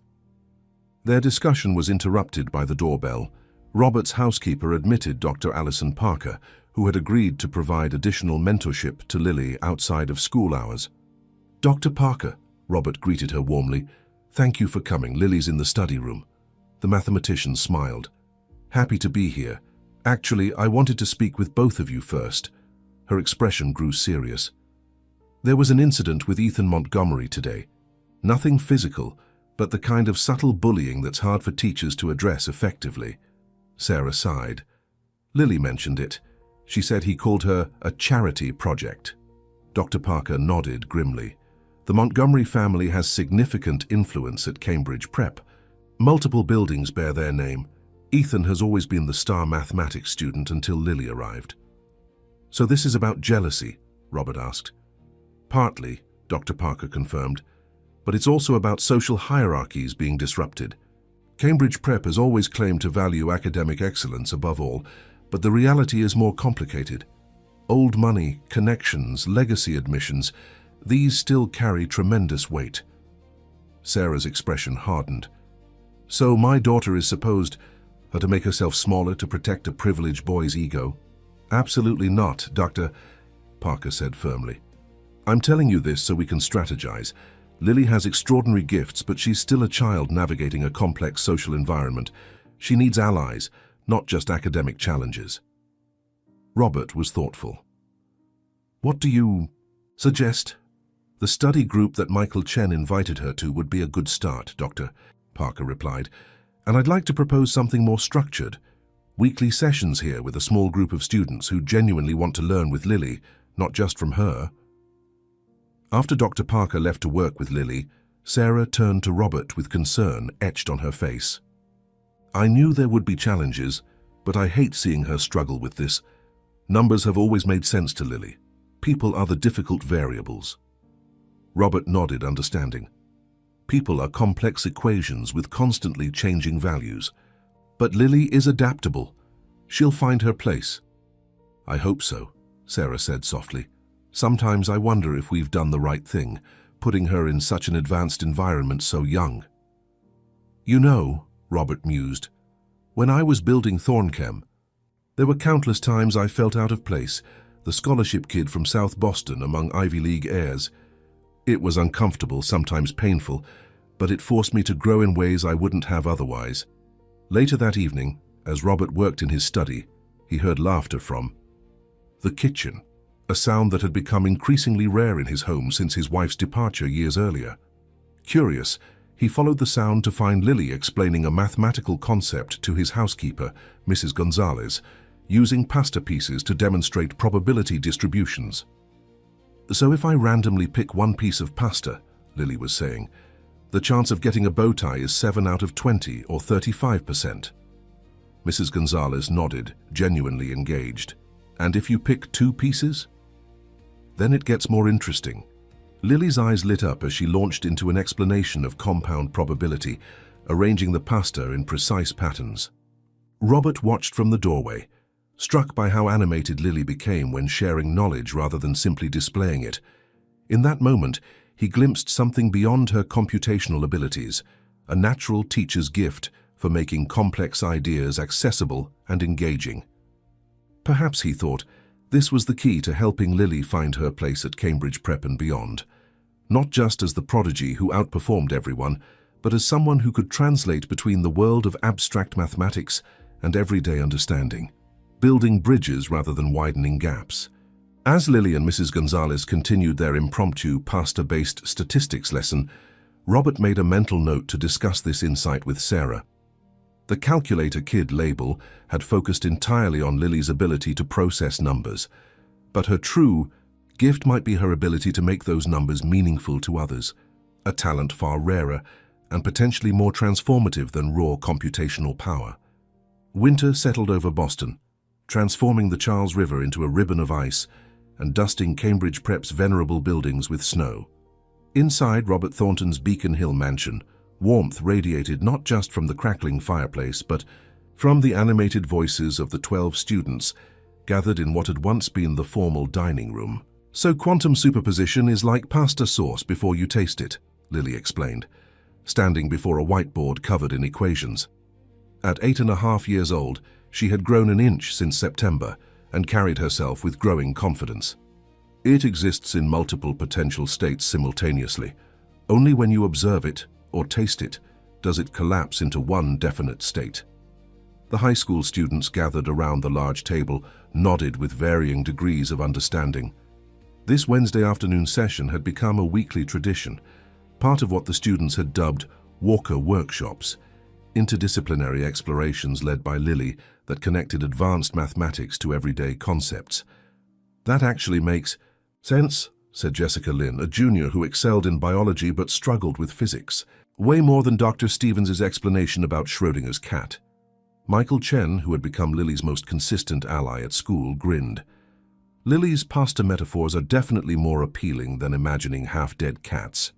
Their discussion was interrupted by the doorbell. Robert's housekeeper admitted Dr. Allison Parker, who had agreed to provide additional mentorship to Lily outside of school hours. "Dr. Parker," Robert greeted her warmly. "Thank you for coming. Lily's in the study room." The mathematician smiled. "Happy to be here. Actually, I wanted to speak with both of you first." Her expression grew serious. "There was an incident with Ethan Montgomery today. Nothing physical, but the kind of subtle bullying that's hard for teachers to address effectively." Sarah sighed. "Lily mentioned it. She said he called her a charity project." Dr. Parker nodded grimly. "The Montgomery family has significant influence at Cambridge Prep. Multiple buildings bear their name. Ethan has always been the star mathematics student until Lily arrived." "So this is about jealousy?" Robert asked. "Partly," Dr. Parker confirmed, "but it's also about social hierarchies being disrupted. Cambridge Prep has always claimed to value academic excellence above all, But the reality is more complicated. Old money, connections, legacy admissions, these still carry tremendous weight. Sarah's expression hardened. So my daughter is supposed to make herself smaller to protect a privileged boy's ego? Absolutely not, Dr. Parker said firmly. I'm telling you this so we can strategize. Lily has extraordinary gifts, but she's still a child navigating a complex social environment. She needs allies, not just academic challenges. Robert was thoughtful. What do you suggest? The study group that Michael Chen invited her to would be a good start, Dr. Parker replied. And I'd like to propose something more structured. Weekly sessions here with a small group of students who genuinely want to learn with Lily, not just from her. After Dr. Parker left to work with Lily, Sarah turned to Robert with concern etched on her face. I knew there would be challenges, but I hate seeing her struggle with this. Numbers have always made sense to Lily. People are the difficult variables. Robert nodded, understanding. People are complex equations with constantly changing values. But Lily is adaptable. She'll find her place. I hope so, Sarah said softly. Sometimes I wonder if we've done the right thing, putting her in such an advanced environment so young. You know, Robert mused, when I was building Thornchem, there were countless times I felt out of place, the scholarship kid from South Boston among Ivy League heirs. It was uncomfortable, sometimes painful, but it forced me to grow in ways I wouldn't have otherwise. Later that evening, as Robert worked in his study, he heard laughter from the kitchen, a sound that had become increasingly rare in his home since his wife's departure years earlier. Curious, he followed the sound to find Lily explaining a mathematical concept to his housekeeper, Mrs. Gonzalez, using pasta pieces to demonstrate probability distributions. So if I randomly pick one piece of pasta, Lily was saying, the chance of getting a bow tie is 7 out of 20 or 35%. Mrs. Gonzalez nodded, genuinely engaged. And if you pick 2 pieces? Then it gets more interesting. Lily's eyes lit up as she launched into an explanation of compound probability, arranging the pasta in precise patterns. Robert watched from the doorway, struck by how animated Lily became when sharing knowledge rather than simply displaying it. In that moment, he glimpsed something beyond her computational abilities, a natural teacher's gift for making complex ideas accessible and engaging. Perhaps, he thought, this was the key to helping Lily find her place at Cambridge Prep and beyond, not just as the prodigy who outperformed everyone, but as someone who could translate between the world of abstract mathematics and everyday understanding, building bridges rather than widening gaps. As Lily and Mrs. Gonzalez continued their impromptu pasta-based statistics lesson, Robert made a mental note to discuss this insight with Sarah. The calculator kid label had focused entirely on Lily's ability to process numbers, but her true gift might be her ability to make those numbers meaningful to others, a talent far rarer and potentially more transformative than raw computational power. Winter settled over Boston, transforming the Charles River into a ribbon of ice and dusting Cambridge Prep's venerable buildings with snow. Inside Robert Thornton's Beacon Hill mansion, warmth radiated not just from the crackling fireplace, but from the animated voices of the 12 students gathered in what had once been the formal dining room. So quantum superposition is like pasta sauce before you taste it, Lily explained, standing before a whiteboard covered in equations. At 8.5 years old, she had grown an inch since September and carried herself with growing confidence. It exists in multiple potential states simultaneously. Only when you observe it or taste it does it collapse into one definite state. The high school students gathered around the large table nodded with varying degrees of understanding. This Wednesday afternoon session had become a weekly tradition, part of what the students had dubbed Walker workshops, interdisciplinary explorations led by Lily that connected advanced mathematics to everyday concepts. That actually makes sense, said Jessica Lynn, a junior who excelled in biology but struggled with physics. Way more than Dr. Stevens's explanation about Schrödinger's cat. Michael Chen, who had become Lily's most consistent ally at school, grinned. Lily's pasta metaphors are definitely more appealing than imagining half-dead cats.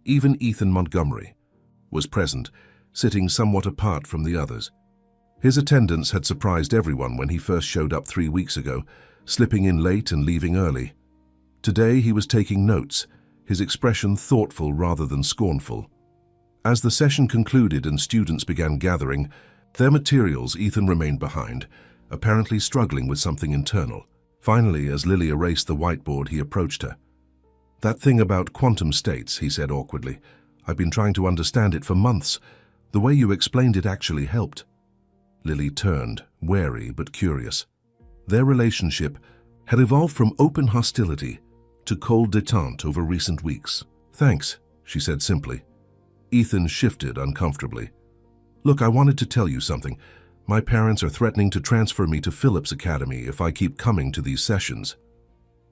Even Ethan Montgomery was present, sitting somewhat apart from the others. His attendance had surprised everyone when he first showed up 3 weeks ago, slipping in late and leaving early. Today he was taking notes, his expression thoughtful rather than scornful. As the session concluded and students began gathering their materials, Ethan remained behind, apparently struggling with something internal. Finally, as Lily erased the whiteboard, he approached her. "That thing about quantum states," he said awkwardly. "I've been trying to understand it for months. The way you explained it actually helped." Lily turned, wary but curious. Their relationship had evolved from open hostility to cold détente over recent weeks. "Thanks," she said simply. Ethan shifted uncomfortably. "Look, I wanted to tell you something. My parents are threatening to transfer me to Phillips Academy if I keep coming to these sessions."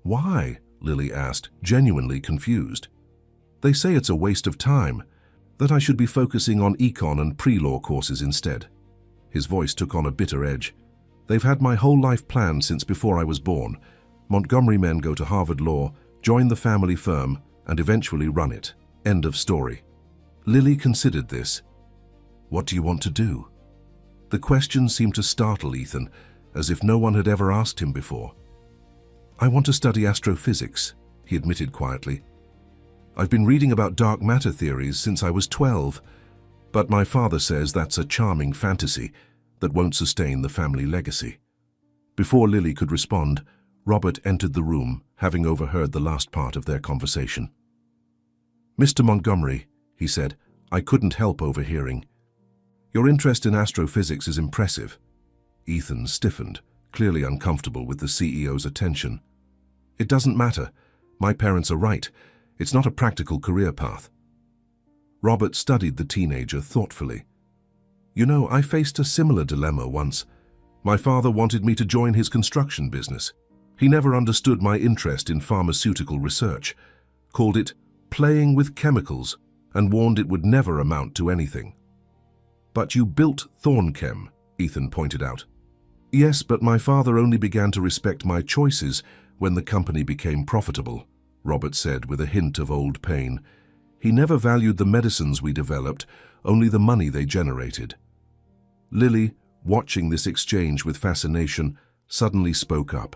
"Why?" Lily asked, genuinely confused. "They say it's a waste of time, that I should be focusing on econ and pre-law courses instead." His voice took on a bitter edge. "They've had my whole life planned since before I was born. Montgomery men go to Harvard Law, join the family firm, and eventually run it. End of story." Lily considered this. "What do you want to do?" The question seemed to startle Ethan, as if no one had ever asked him before. "I want to study astrophysics," he admitted quietly. "I've been reading about dark matter theories since I was 12, but my father says that's a charming fantasy that won't sustain the family legacy." Before Lily could respond, Robert entered the room, having overheard the last part of their conversation. "Mr. Montgomery," he said, "I couldn't help overhearing. Your interest in astrophysics is impressive." Ethan stiffened, clearly uncomfortable with the CEO's attention. "It doesn't matter. My parents are right. It's not a practical career path." Robert studied the teenager thoughtfully. "You know, I faced a similar dilemma once. My father wanted me to join his construction business. He never understood my interest in pharmaceutical research, called it playing with chemicals, and warned it would never amount to anything." "But you built Thornchem," Ethan pointed out. "Yes, but my father only began to respect my choices when the company became profitable," Robert said with a hint of old pain. "He never valued the medicines we developed, only the money they generated." Lily, watching this exchange with fascination, suddenly spoke up.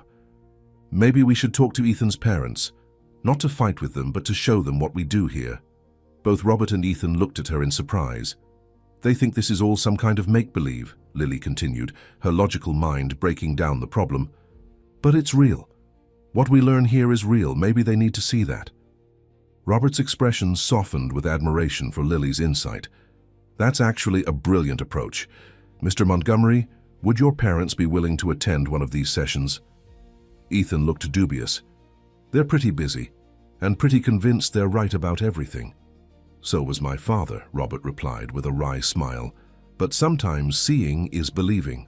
"Maybe we should talk to Ethan's parents, not to fight with them, but to show them what we do here." Both Robert and Ethan looked at her in surprise. "They think this is all some kind of make-believe," Lily continued, her logical mind breaking down the problem. "But it's real. What we learn here is real. Maybe they need to see that." Robert's expression softened with admiration for Lily's insight. "That's actually a brilliant approach. Mr. Montgomery, would your parents be willing to attend one of these sessions?" Ethan looked dubious. "They're pretty busy, and pretty convinced they're right about everything." "So was my father," Robert replied with a wry smile. "But sometimes seeing is believing."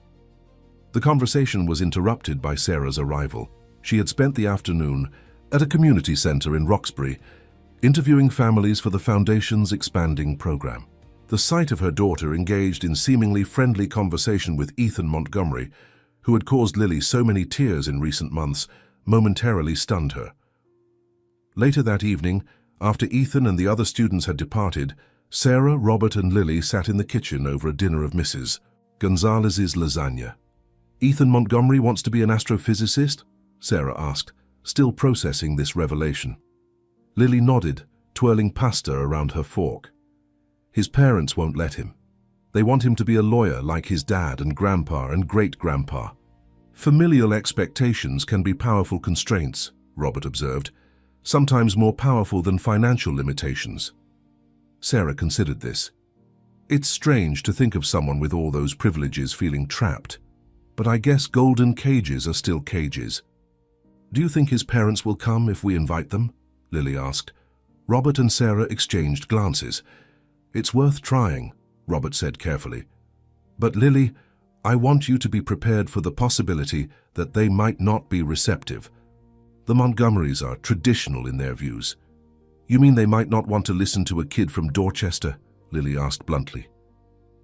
The conversation was interrupted by Sarah's arrival. She had spent the afternoon at a community center in Roxbury, interviewing families for the Foundation's expanding program. The sight of her daughter engaged in seemingly friendly conversation with Ethan Montgomery, who had caused Lily so many tears in recent months, momentarily stunned her. Later that evening, after Ethan and the other students had departed, Sarah, Robert, and Lily sat in the kitchen over a dinner of Mrs. Gonzalez's lasagna. "Ethan Montgomery wants to be an astrophysicist?" Sarah asked, still processing this revelation. Lily nodded, twirling pasta around her fork. "His parents won't let him. They want him to be a lawyer like his dad and grandpa and great-grandpa." "Familial expectations can be powerful constraints," Robert observed, "sometimes more powerful than financial limitations." Sarah considered this. "It's strange to think of someone with all those privileges feeling trapped, but I guess golden cages are still cages." "Do you think his parents will come if we invite them?" Lily asked. Robert and Sarah exchanged glances. "It's worth trying," Robert said carefully. "But Lily, I want you to be prepared for the possibility that they might not be receptive. The Montgomerys are traditional in their views." "You mean they might not want to listen to a kid from Dorchester?" Lily asked bluntly.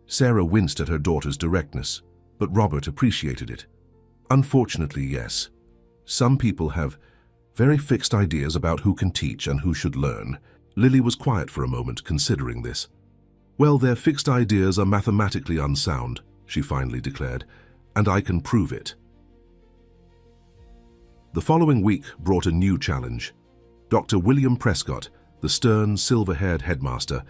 Sarah winced at her daughter's directness, but Robert appreciated it. "Unfortunately, yes. Some people have very fixed ideas about who can teach and who should learn." Lily was quiet for a moment, considering this. "Well, their fixed ideas are mathematically unsound," she finally declared, "and I can prove it." The following week brought a new challenge. Dr. William Prescott, the stern, silver-haired headmaster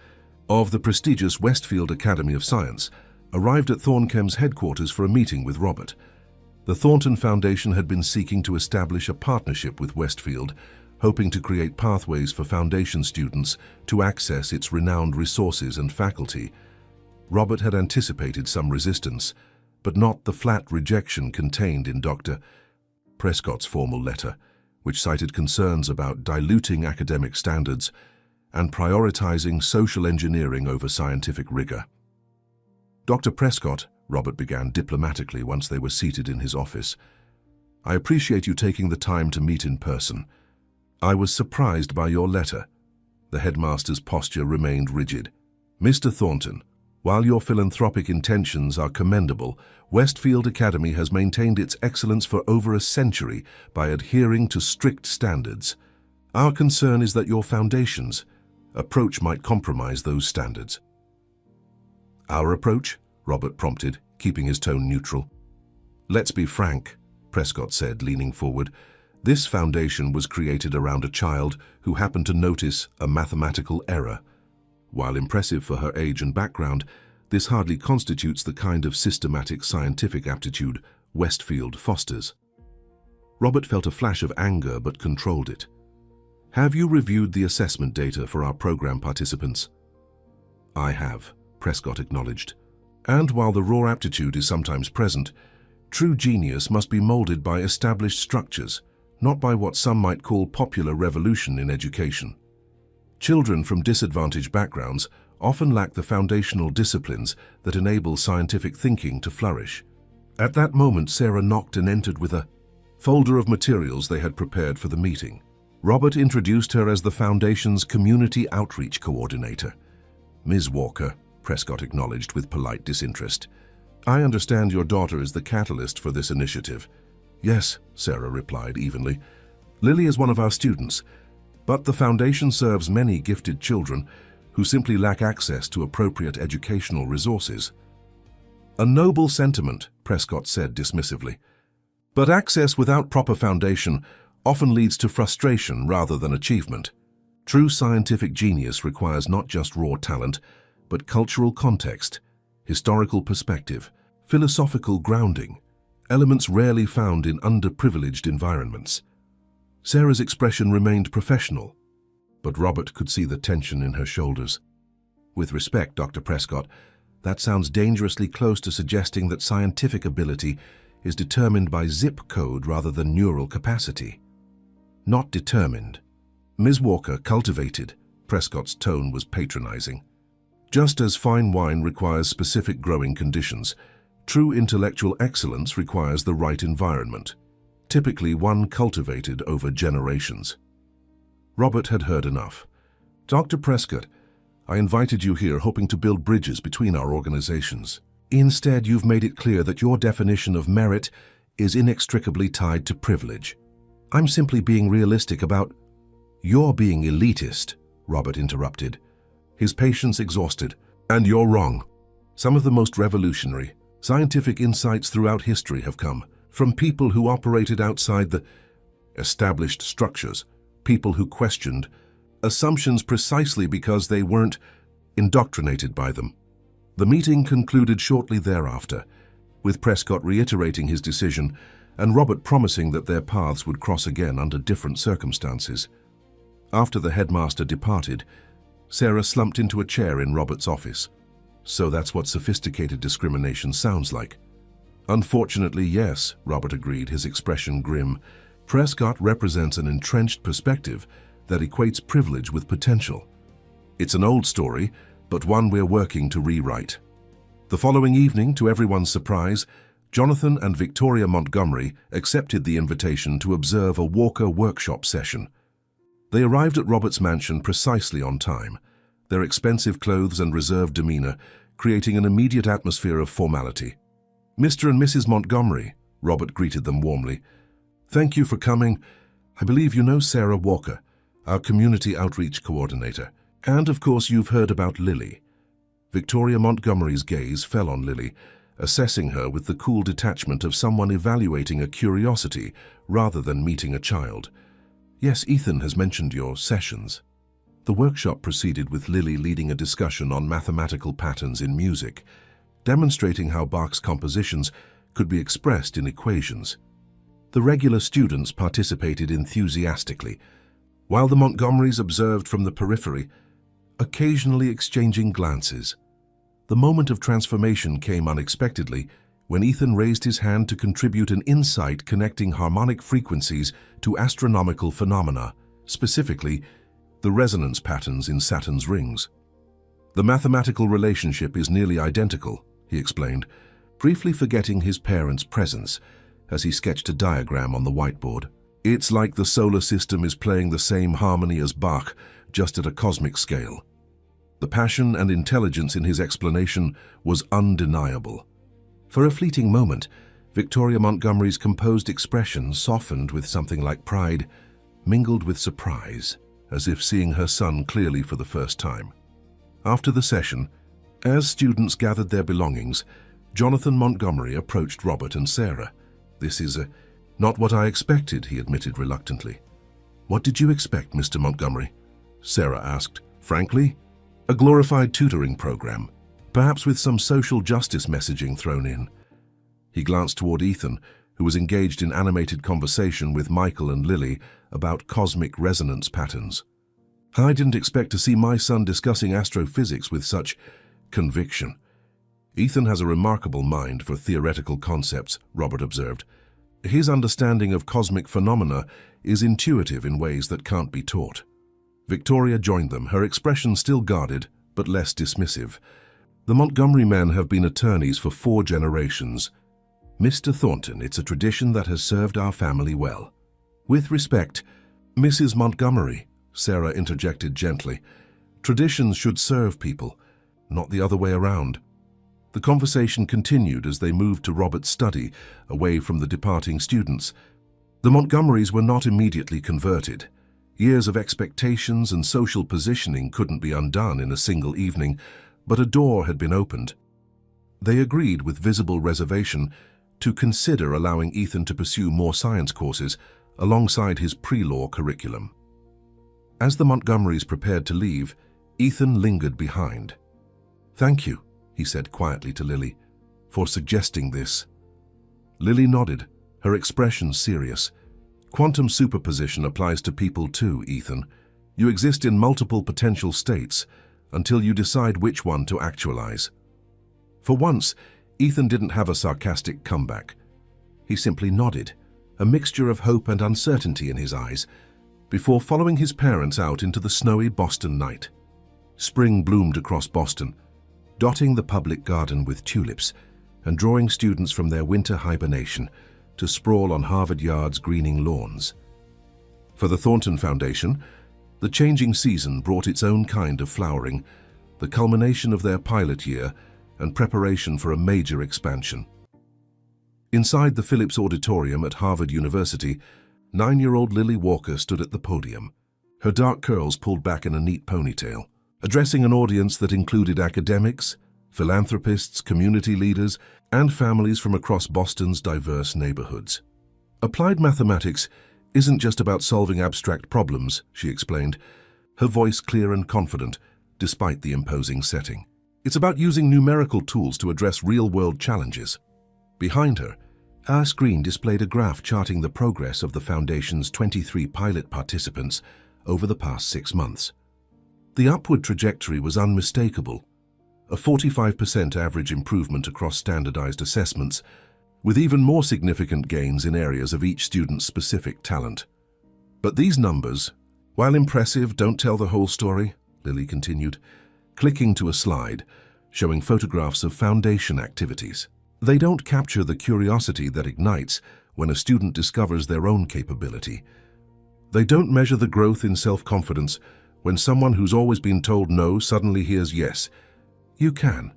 of the prestigious Westfield Academy of Science, arrived at Thorncam's headquarters for a meeting with Robert. The Thornton Foundation had been seeking to establish a partnership with Westfield, hoping to create pathways for foundation students to access its renowned resources and faculty. Robert had anticipated some resistance, but not the flat rejection contained in Dr. Prescott's formal letter, which cited concerns about diluting academic standards and prioritizing social engineering over scientific rigor. "Dr. Prescott," Robert began diplomatically once they were seated in his office, "I appreciate you taking the time to meet in person. I was surprised by your letter." The headmaster's posture remained rigid. "Mr. Thornton, while your philanthropic intentions are commendable, Westfield Academy has maintained its excellence for over a century by adhering to strict standards. Our concern is that your foundation's approach might compromise those standards." "Our approach?" Robert prompted, keeping his tone neutral. "Let's be frank," Prescott said, leaning forward. "This foundation was created around a child who happened to notice a mathematical error. While impressive for her age and background, this hardly constitutes the kind of systematic scientific aptitude Westfield fosters." Robert felt a flash of anger but controlled it. "Have you reviewed the assessment data for our program participants?" "I have," Prescott acknowledged. "And while the raw aptitude is sometimes present, true genius must be molded by established structures, not by what some might call popular revolution in education. Children from disadvantaged backgrounds often lack the foundational disciplines that enable scientific thinking to flourish." At that moment, Sarah knocked and entered with a folder of materials they had prepared for the meeting. Robert introduced her as the Foundation's Community Outreach Coordinator. "Ms. Walker," Prescott acknowledged with polite disinterest, "I understand your daughter is the catalyst for this initiative." "Yes," Sarah replied evenly. "Lily is one of our students, but the Foundation serves many gifted children who simply lack access to appropriate educational resources." "A noble sentiment," Prescott said dismissively. "But access without proper foundation often leads to frustration rather than achievement. True scientific genius requires not just raw talent, but cultural context, historical perspective, philosophical grounding, elements rarely found in underprivileged environments." Sarah's expression remained professional, but Robert could see the tension in her shoulders. "With respect, Dr. Prescott, that sounds dangerously close to suggesting that scientific ability is determined by zip code rather than neural capacity." "Not determined. Ms. Walker, cultivated." Prescott's tone was patronizing. "Just as fine wine requires specific growing conditions, true intellectual excellence requires the right environment, typically one cultivated over generations." Robert had heard enough. "Dr. Prescott, I invited you here hoping to build bridges between our organizations. Instead, you've made it clear that your definition of merit is inextricably tied to privilege. I'm simply being realistic about—" "You're being elitist," Robert interrupted, his patience exhausted. "And you're wrong. Some of the most revolutionary scientific insights throughout history have come from people who operated outside the established structures, people who questioned assumptions precisely because they weren't indoctrinated by them." The meeting concluded shortly thereafter, with Prescott reiterating his decision and Robert promising that their paths would cross again under different circumstances. After the headmaster departed, Sarah slumped into a chair in Robert's office. "So that's what sophisticated discrimination sounds like." "Unfortunately, yes," Robert agreed, his expression grim. "Prescott represents an entrenched perspective that equates privilege with potential. It's an old story, but one we're working to rewrite." The following evening, to everyone's surprise, Jonathan and Victoria Montgomery accepted the invitation to observe a Walker workshop session. They arrived at Robert's mansion precisely on time, their expensive clothes and reserved demeanor creating an immediate atmosphere of formality. "Mr. and Mrs. Montgomery," Robert greeted them warmly. "Thank you for coming. I believe you know Sarah Walker, our Community Outreach Coordinator. And of course you've heard about Lily." Victoria Montgomery's gaze fell on Lily, assessing her with the cool detachment of someone evaluating a curiosity rather than meeting a child. "Yes, Ethan has mentioned your sessions." The workshop proceeded with Lily leading a discussion on mathematical patterns in music, demonstrating how Bach's compositions could be expressed in equations. The regular students participated enthusiastically, while the Montgomerys observed from the periphery, occasionally exchanging glances. The moment of transformation came unexpectedly when Ethan raised his hand to contribute an insight connecting harmonic frequencies to astronomical phenomena, specifically the resonance patterns in Saturn's rings. "The mathematical relationship is nearly identical," he explained, briefly forgetting his parents' presence as he sketched a diagram on the whiteboard. "It's like the solar system is playing the same harmony as Bach, just at a cosmic scale." The passion and intelligence in his explanation was undeniable. For a fleeting moment, Victoria Montgomery's composed expression softened with something like pride, mingled with surprise, as if seeing her son clearly for the first time. After the session, as students gathered their belongings, Jonathan Montgomery approached Robert and Sarah. "This is not what I expected," he admitted reluctantly. "What did you expect, Mr. Montgomery?" Sarah asked. "Frankly, a glorified tutoring program, perhaps with some social justice messaging thrown in." He glanced toward Ethan, who was engaged in animated conversation with Michael and Lily about cosmic resonance patterns. "I didn't expect to see my son discussing astrophysics with such conviction." "Ethan has a remarkable mind for theoretical concepts," Robert observed. "His understanding of cosmic phenomena is intuitive in ways that can't be taught." Victoria joined them, her expression still guarded, but less dismissive. "The Montgomery men have been attorneys for 4 generations. Mr. Thornton, it's a tradition that has served our family well." "With respect, Mrs. Montgomery," Sarah interjected gently, "traditions should serve people, not the other way around." The conversation continued as they moved to Robert's study, away from the departing students. The Montgomerys were not immediately converted. Years of expectations and social positioning couldn't be undone in a single evening, but a door had been opened. They agreed with visible reservation to consider allowing Ethan to pursue more science courses alongside his pre-law curriculum. As the Montgomerys prepared to leave, Ethan lingered behind. "Thank you," he said quietly to Lily, "for suggesting this." Lily nodded, her expression serious. "Quantum superposition applies to people too, Ethan. You exist in multiple potential states until you decide which one to actualize." For once, Ethan didn't have a sarcastic comeback. He simply nodded, a mixture of hope and uncertainty in his eyes, before following his parents out into the snowy Boston night. Spring bloomed across Boston, dotting the public garden with tulips and drawing students from their winter hibernation to sprawl on Harvard Yard's greening lawns. For the Thornton Foundation, the changing season brought its own kind of flowering, the culmination of their pilot year and preparation for a major expansion. Inside the Phillips Auditorium at Harvard University, 9-year-old Lily Walker stood at the podium, her dark curls pulled back in a neat ponytail, addressing an audience that included academics, philanthropists, community leaders, and families from across Boston's diverse neighborhoods. "Applied mathematics isn't just about solving abstract problems," she explained, her voice clear and confident, despite the imposing setting. "It's about using numerical tools to address real-world challenges." Behind her, our screen displayed a graph charting the progress of the Foundation's 23 pilot participants over the past 6 months. The upward trajectory was unmistakable, a 45% average improvement across standardized assessments, with even more significant gains in areas of each student's specific talent. "But these numbers, while impressive, don't tell the whole story," Lily continued, clicking to a slide showing photographs of Foundation activities. "They don't capture the curiosity that ignites when a student discovers their own capability. They don't measure the growth in self-confidence when someone who's always been told no suddenly hears yes. You can."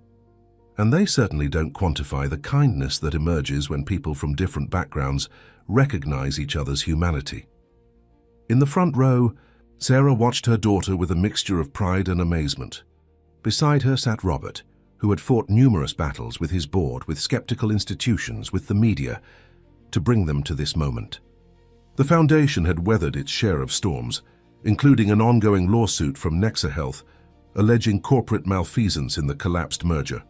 And they certainly don't quantify the kindness that emerges when people from different backgrounds recognize each other's humanity. In the front row, Sarah watched her daughter with a mixture of pride and amazement. Beside her sat Robert, who had fought numerous battles with his board, with skeptical institutions, with the media, to bring them to this moment. The foundation had weathered its share of storms, including an ongoing lawsuit from Nexa Health, alleging corporate malfeasance in the collapsed merger.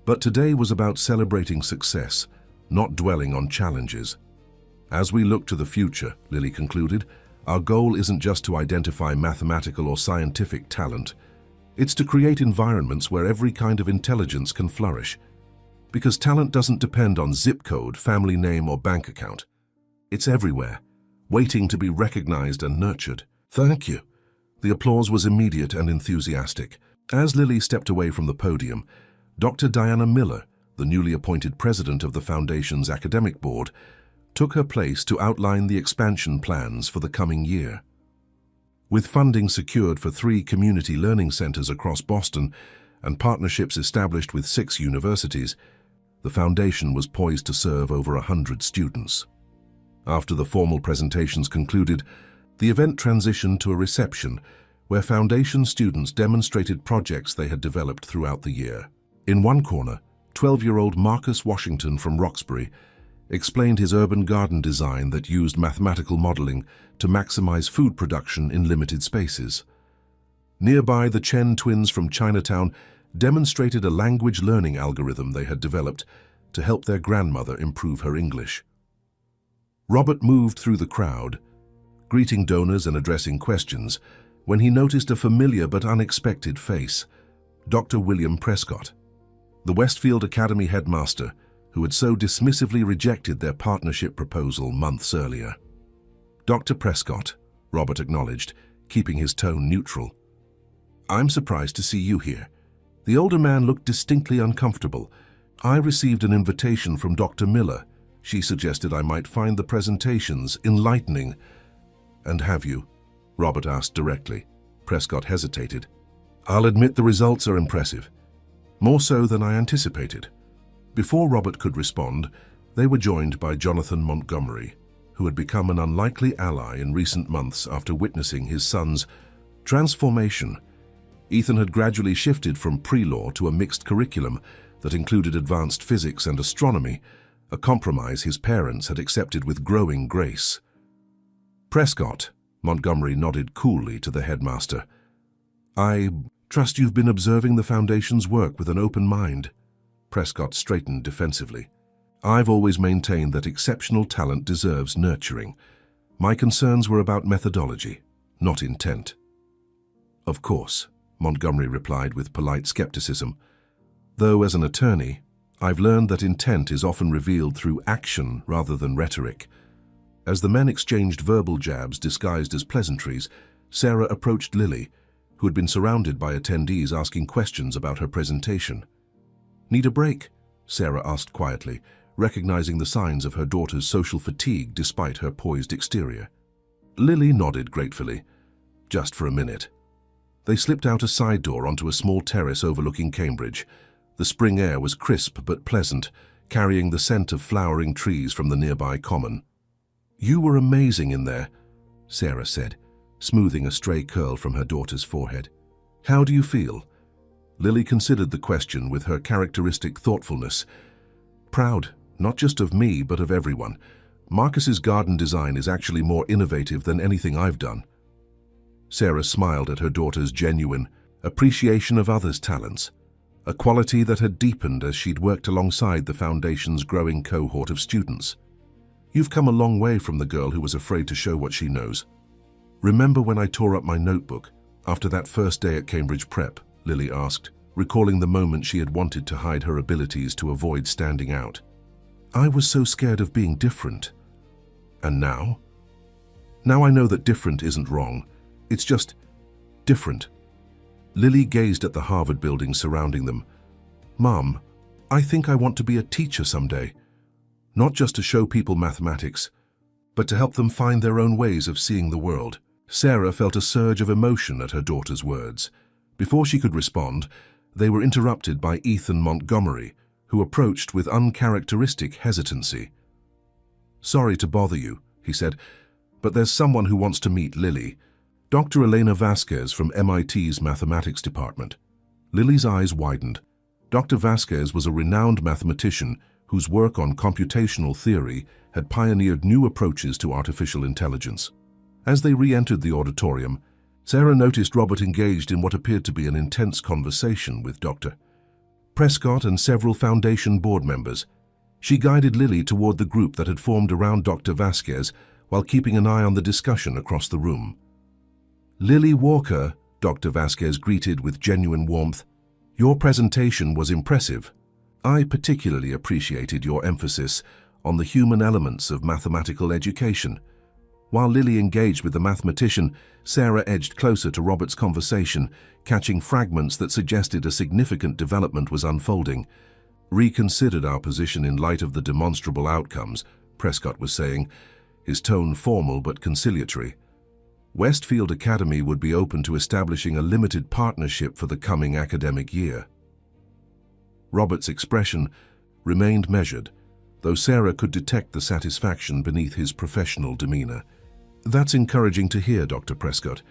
But today was about celebrating success, not dwelling on challenges. As we look to the future, Lily concluded, our goal isn't just to identify mathematical or scientific talent. It's to create environments where every kind of intelligence can flourish. Because talent doesn't depend on zip code, family name, or bank account. It's everywhere, waiting to be recognized and nurtured. Thank you. The applause was immediate and enthusiastic. As Lily stepped away from the podium, Dr. Diana Miller, the newly appointed president of the Foundation's academic board, took her place to outline the expansion plans for the coming year. With funding secured for 3 community learning centers across Boston and partnerships established with 6 universities, the Foundation was poised to serve over 100 students. After the formal presentations concluded, the event transitioned to a reception where Foundation students demonstrated projects they had developed throughout the year. In one corner, 12-year-old Marcus Washington from Roxbury explained his urban garden design that used mathematical modeling to maximize food production in limited spaces. Nearby, the Chen twins from Chinatown demonstrated a language learning algorithm they had developed to help their grandmother improve her English. Robert moved through the crowd, greeting donors and addressing questions, when he noticed a familiar but unexpected face, Dr. William Prescott, the Westfield Academy headmaster who had so dismissively rejected their partnership proposal months earlier. Dr. Prescott, Robert acknowledged, keeping his tone neutral. I'm surprised to see you here. The older man looked distinctly uncomfortable. I received an invitation from Dr. Miller. She suggested I might find the presentations enlightening. And have you? Robert asked directly. Prescott hesitated. I'll admit the results are impressive. More so than I anticipated. Before Robert could respond, they were joined by Jonathan Montgomery, who had become an unlikely ally in recent months after witnessing his son's transformation. Ethan had gradually shifted from pre-law to a mixed curriculum that included advanced physics and astronomy, a compromise his parents had accepted with growing grace. Prescott, Montgomery nodded coolly to the headmaster. I trust you've been observing the Foundation's work with an open mind. Prescott straightened defensively. I've always maintained that exceptional talent deserves nurturing. My concerns were about methodology, not intent. Of course, Montgomery replied with polite skepticism. Though as an attorney, I've learned that intent is often revealed through action rather than rhetoric. As the men exchanged verbal jabs disguised as pleasantries, Sarah approached Lily, who had been surrounded by attendees asking questions about her presentation. Need a break? Sarah asked quietly, recognizing the signs of her daughter's social fatigue despite her poised exterior. Lily nodded gratefully. Just for a minute. They slipped out a side door onto a small terrace overlooking Cambridge. The spring air was crisp but pleasant, carrying the scent of flowering trees from the nearby common. You were amazing in there, Sarah said, smoothing a stray curl from her daughter's forehead. How do you feel? Lily considered the question with her characteristic thoughtfulness. Proud, not just of me, but of everyone. Marcus's garden design is actually more innovative than anything I've done. Sarah smiled at her daughter's genuine appreciation of others' talents, a quality that had deepened as she'd worked alongside the Foundation's growing cohort of students. You've come a long way from the girl who was afraid to show what she knows. Remember when I tore up my notebook after that first day at Cambridge Prep? Lily asked, recalling the moment she had wanted to hide her abilities to avoid standing out. I was so scared of being different. And now? Now I know that different isn't wrong. It's just different. Lily gazed at the Harvard building surrounding them. Mom, I think I want to be a teacher someday. Not just to show people mathematics, but to help them find their own ways of seeing the world. Sarah felt a surge of emotion at her daughter's words. Before she could respond, they were interrupted by Ethan Montgomery, who approached with uncharacteristic hesitancy. Sorry to bother you, he said, but there's someone who wants to meet Lily. Dr. Elena Vasquez from MIT's mathematics department. Lily's eyes widened. Dr. Vasquez was a renowned mathematician whose work on computational theory had pioneered new approaches to artificial intelligence. As they re-entered the auditorium, Sarah noticed Robert engaged in what appeared to be an intense conversation with Dr. Prescott and several Foundation board members. She guided Lily toward the group that had formed around Dr. Vasquez while keeping an eye on the discussion across the room. "Lily Walker," Dr. Vasquez greeted with genuine warmth, "your presentation was impressive. I particularly appreciated your emphasis on the human elements of mathematical education." While Lily engaged with the mathematician, Sarah edged closer to Robert's conversation, catching fragments that suggested a significant development was unfolding. "Reconsidered our position in light of the demonstrable outcomes," Prescott was saying, his tone formal but conciliatory. "Westfield Academy would be open to establishing a limited partnership for the coming academic year." Robert's expression remained measured, though Sarah could detect the satisfaction beneath his professional demeanor. "That's encouraging to hear, Dr. Prescott,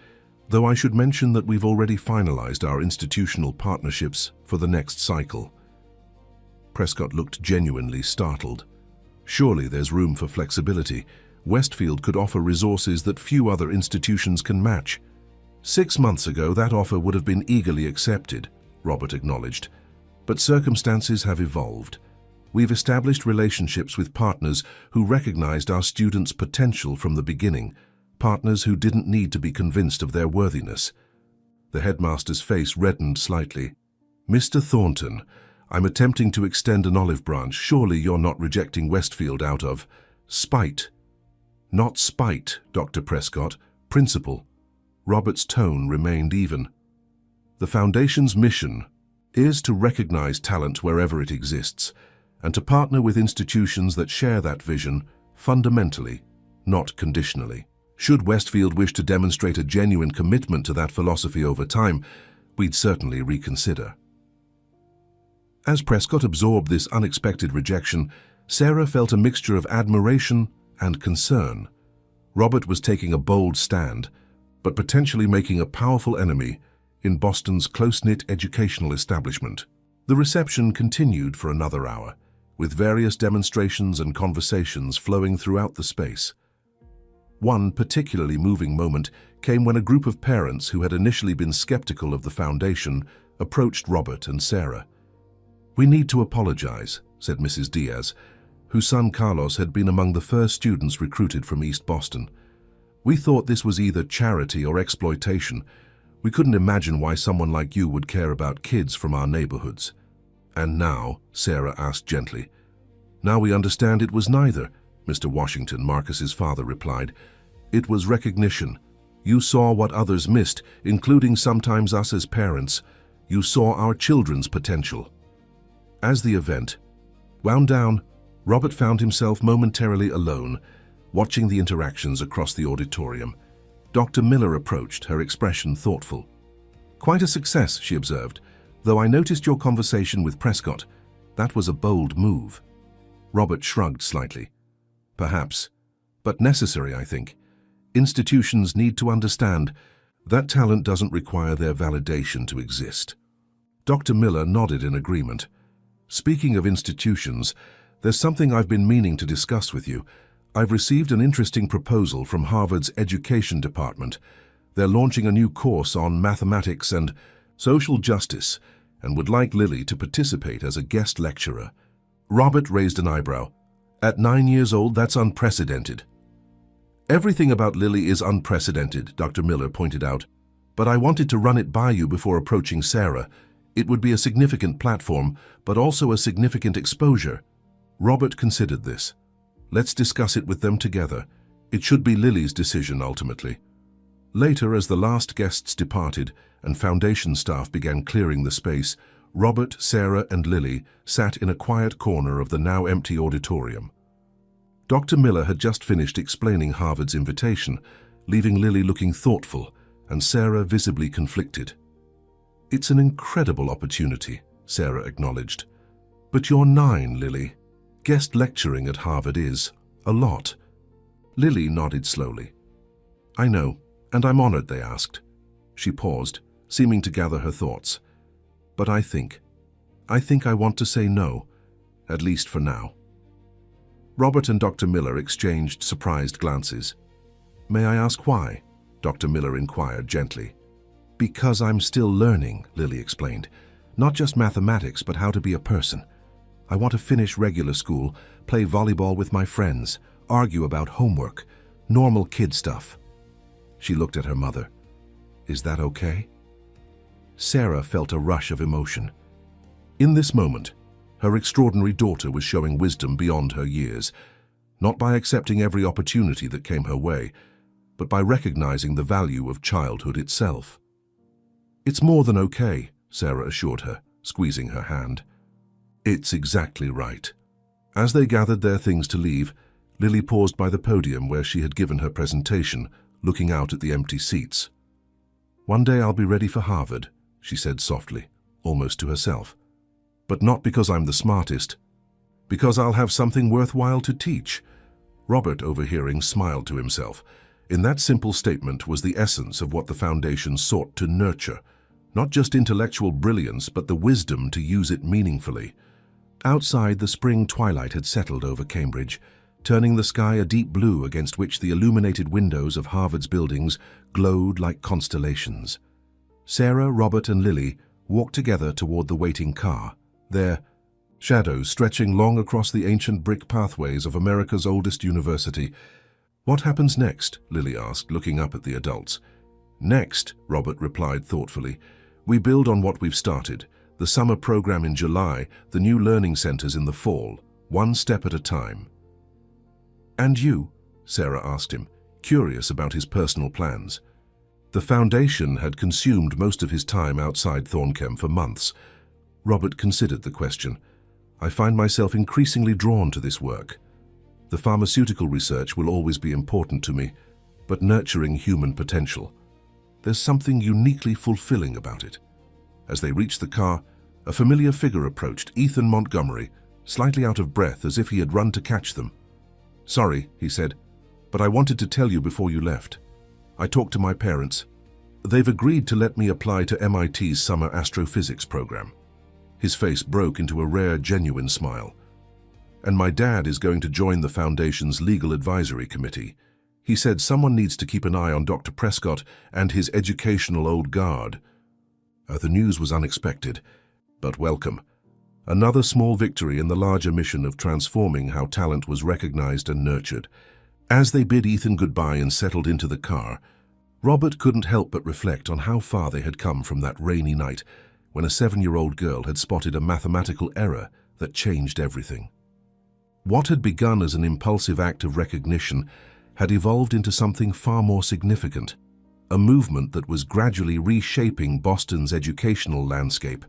though I should mention that we've already finalized our institutional partnerships for the next cycle." Prescott looked genuinely startled. "Surely there's room for flexibility. Westfield could offer resources that few other institutions can match." "6 months ago, that offer would have been eagerly accepted," Robert acknowledged. "But circumstances have evolved. We've established relationships with partners who recognized our students' potential from the beginning, partners who didn't need to be convinced of their worthiness." The headmaster's face reddened slightly. "Mr. Thornton, I'm attempting to extend an olive branch. Surely you're not rejecting Westfield out of spite." "Not spite, Dr. Prescott, principle." Robert's tone remained even. "The Foundation's mission is to recognize talent wherever it exists, and to partner with institutions that share that vision fundamentally, not conditionally. Should Westfield wish to demonstrate a genuine commitment to that philosophy over time, we'd certainly reconsider." As Prescott absorbed this unexpected rejection, Sarah felt a mixture of admiration and concern. Robert was taking a bold stand, but potentially making a powerful enemy in Boston's close-knit educational establishment. The reception continued for another hour, with various demonstrations and conversations flowing throughout the space. One particularly moving moment came when a group of parents who had initially been skeptical of the Foundation approached Robert and Sarah. "We need to apologize," said Mrs. Diaz, whose son Carlos had been among the first students recruited from East Boston. "We thought this was either charity or exploitation. We couldn't imagine why someone like you would care about kids from our neighborhoods." "And now," Sarah asked gently. "Now we understand it was neither," Mr. Washington, Marcus's father, replied. "It was recognition. You saw what others missed, including sometimes us as parents. You saw our children's potential." As the event wound down, Robert found himself momentarily alone, watching the interactions across the auditorium. Dr. Miller approached, her expression thoughtful. "Quite a success," she observed, "though I noticed your conversation with Prescott. That was a bold move." Robert shrugged slightly. "Perhaps, but necessary, I think. Institutions need to understand that talent doesn't require their validation to exist." Dr. Miller nodded in agreement. "Speaking of institutions, there's something I've been meaning to discuss with you. I've received an interesting proposal from Harvard's Education Department. They're launching a new course on mathematics and social justice, and would like Lily to participate as a guest lecturer." Robert raised an eyebrow. "At 9 years old, that's unprecedented." "Everything about Lily is unprecedented," Dr. Miller pointed out. "But I wanted to run it by you before approaching Sarah. It would be a significant platform, but also a significant exposure." Robert considered this. "Let's discuss it with them together. It should be Lily's decision ultimately." Later, as the last guests departed and Foundation staff began clearing the space, Robert, Sarah, and Lily sat in a quiet corner of the now empty auditorium. Dr. Miller had just finished explaining Harvard's invitation, leaving Lily looking thoughtful and Sarah visibly conflicted. "It's an incredible opportunity," Sarah acknowledged. "But you're 9, Lily. Guest lecturing at Harvard is a lot." Lily nodded slowly. "I know, and I'm honored they asked." She paused, seeming to gather her thoughts. "But I think I think I want to say no, at least for now." Robert and Dr. Miller exchanged surprised glances. "May I ask why?" Dr. Miller inquired gently. "Because I'm still learning," Lily explained. "Not just mathematics, but how to be a person. I want to finish regular school, play volleyball with my friends, argue about homework, normal kid stuff." She looked at her mother. "Is that okay?" Sarah felt a rush of emotion. In this moment, her extraordinary daughter was showing wisdom beyond her years, not by accepting every opportunity that came her way, but by recognizing the value of childhood itself. "It's more than okay," Sarah assured her, squeezing her hand. "It's exactly right." As they gathered their things to leave, Lily paused by the podium where she had given her presentation, looking out at the empty seats. "One day I'll be ready for Harvard," she said softly, almost to herself. "But not because I'm the smartest. Because I'll have something worthwhile to teach." Robert, overhearing, smiled to himself. In that simple statement was the essence of what the Foundation sought to nurture, not just intellectual brilliance, but the wisdom to use it meaningfully. Outside, the spring twilight had settled over Cambridge, turning the sky a deep blue against which the illuminated windows of Harvard's buildings glowed like constellations. Sarah, Robert, and Lily walked together toward the waiting car, their shadows stretching long across the ancient brick pathways of America's oldest university. "What happens next?" Lily asked, looking up at the adults. "Next," Robert replied thoughtfully, "we build on what we've started. The summer program in July, the new learning centers in the fall, one step at a time." "And you?" Sarah asked him, curious about his personal plans. The Foundation had consumed most of his time outside Thorncombe for months. Robert considered the question. "I find myself increasingly drawn to this work. The pharmaceutical research will always be important to me, but nurturing human potential. There's something uniquely fulfilling about it." As they reached the car, a familiar figure approached, Ethan Montgomery, slightly out of breath as if he had run to catch them. "Sorry," he said, "but I wanted to tell you before you left. I talked to my parents. They've agreed to let me apply to MIT's summer astrophysics program." His face broke into a rare, genuine smile. "And my dad is going to join the Foundation's legal advisory committee. He said someone needs to keep an eye on Dr. Prescott and his educational old guard." The news was unexpected, but welcome. Another small victory in the larger mission of transforming how talent was recognized and nurtured. As they bid Ethan goodbye and settled into the car, Robert couldn't help but reflect on how far they had come from that rainy night when a 7-year-old girl had spotted a mathematical error that changed everything. What had begun as an impulsive act of recognition had evolved into something far more significant, a movement that was gradually reshaping Boston's educational landscape,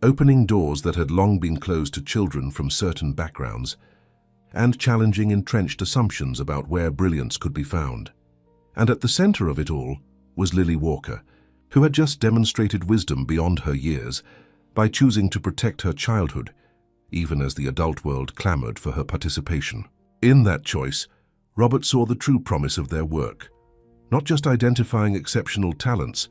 opening doors that had long been closed to children from certain backgrounds, and challenging entrenched assumptions about where brilliance could be found. And at the center of it all was Lily Walker, who had just demonstrated wisdom beyond her years by choosing to protect her childhood, even as the adult world clamored for her participation. In that choice, Robert saw the true promise of their work, not just identifying exceptional talents,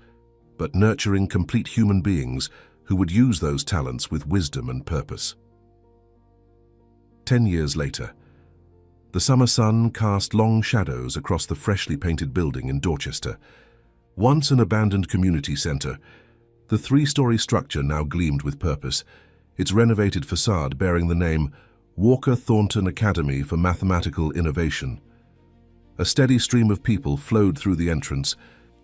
but nurturing complete human beings who would use those talents with wisdom and purpose. 10 years later, the summer sun cast long shadows across the freshly painted building in Dorchester. Once an abandoned community center, the 3-story structure now gleamed with purpose, its renovated facade bearing the name Walker Thornton Academy for Mathematical Innovation. A steady stream of people flowed through the entrance,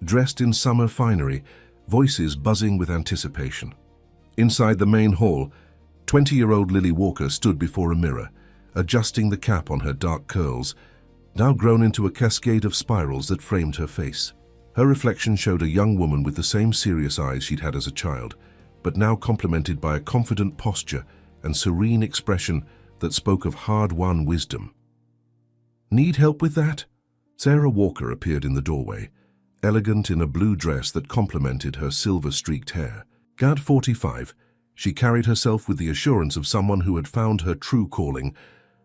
dressed in summer finery, voices buzzing with anticipation. Inside the main hall, 20-year-old Lily Walker stood before a mirror, adjusting the cap on her dark curls, now grown into a cascade of spirals that framed her face. Her reflection showed a young woman with the same serious eyes she'd had as a child, but now complemented by a confident posture and serene expression that spoke of hard-won wisdom. "Need help with that?" Sarah Walker appeared in the doorway, elegant in a blue dress that complemented her silver-streaked hair. At 45, she carried herself with the assurance of someone who had found her true calling,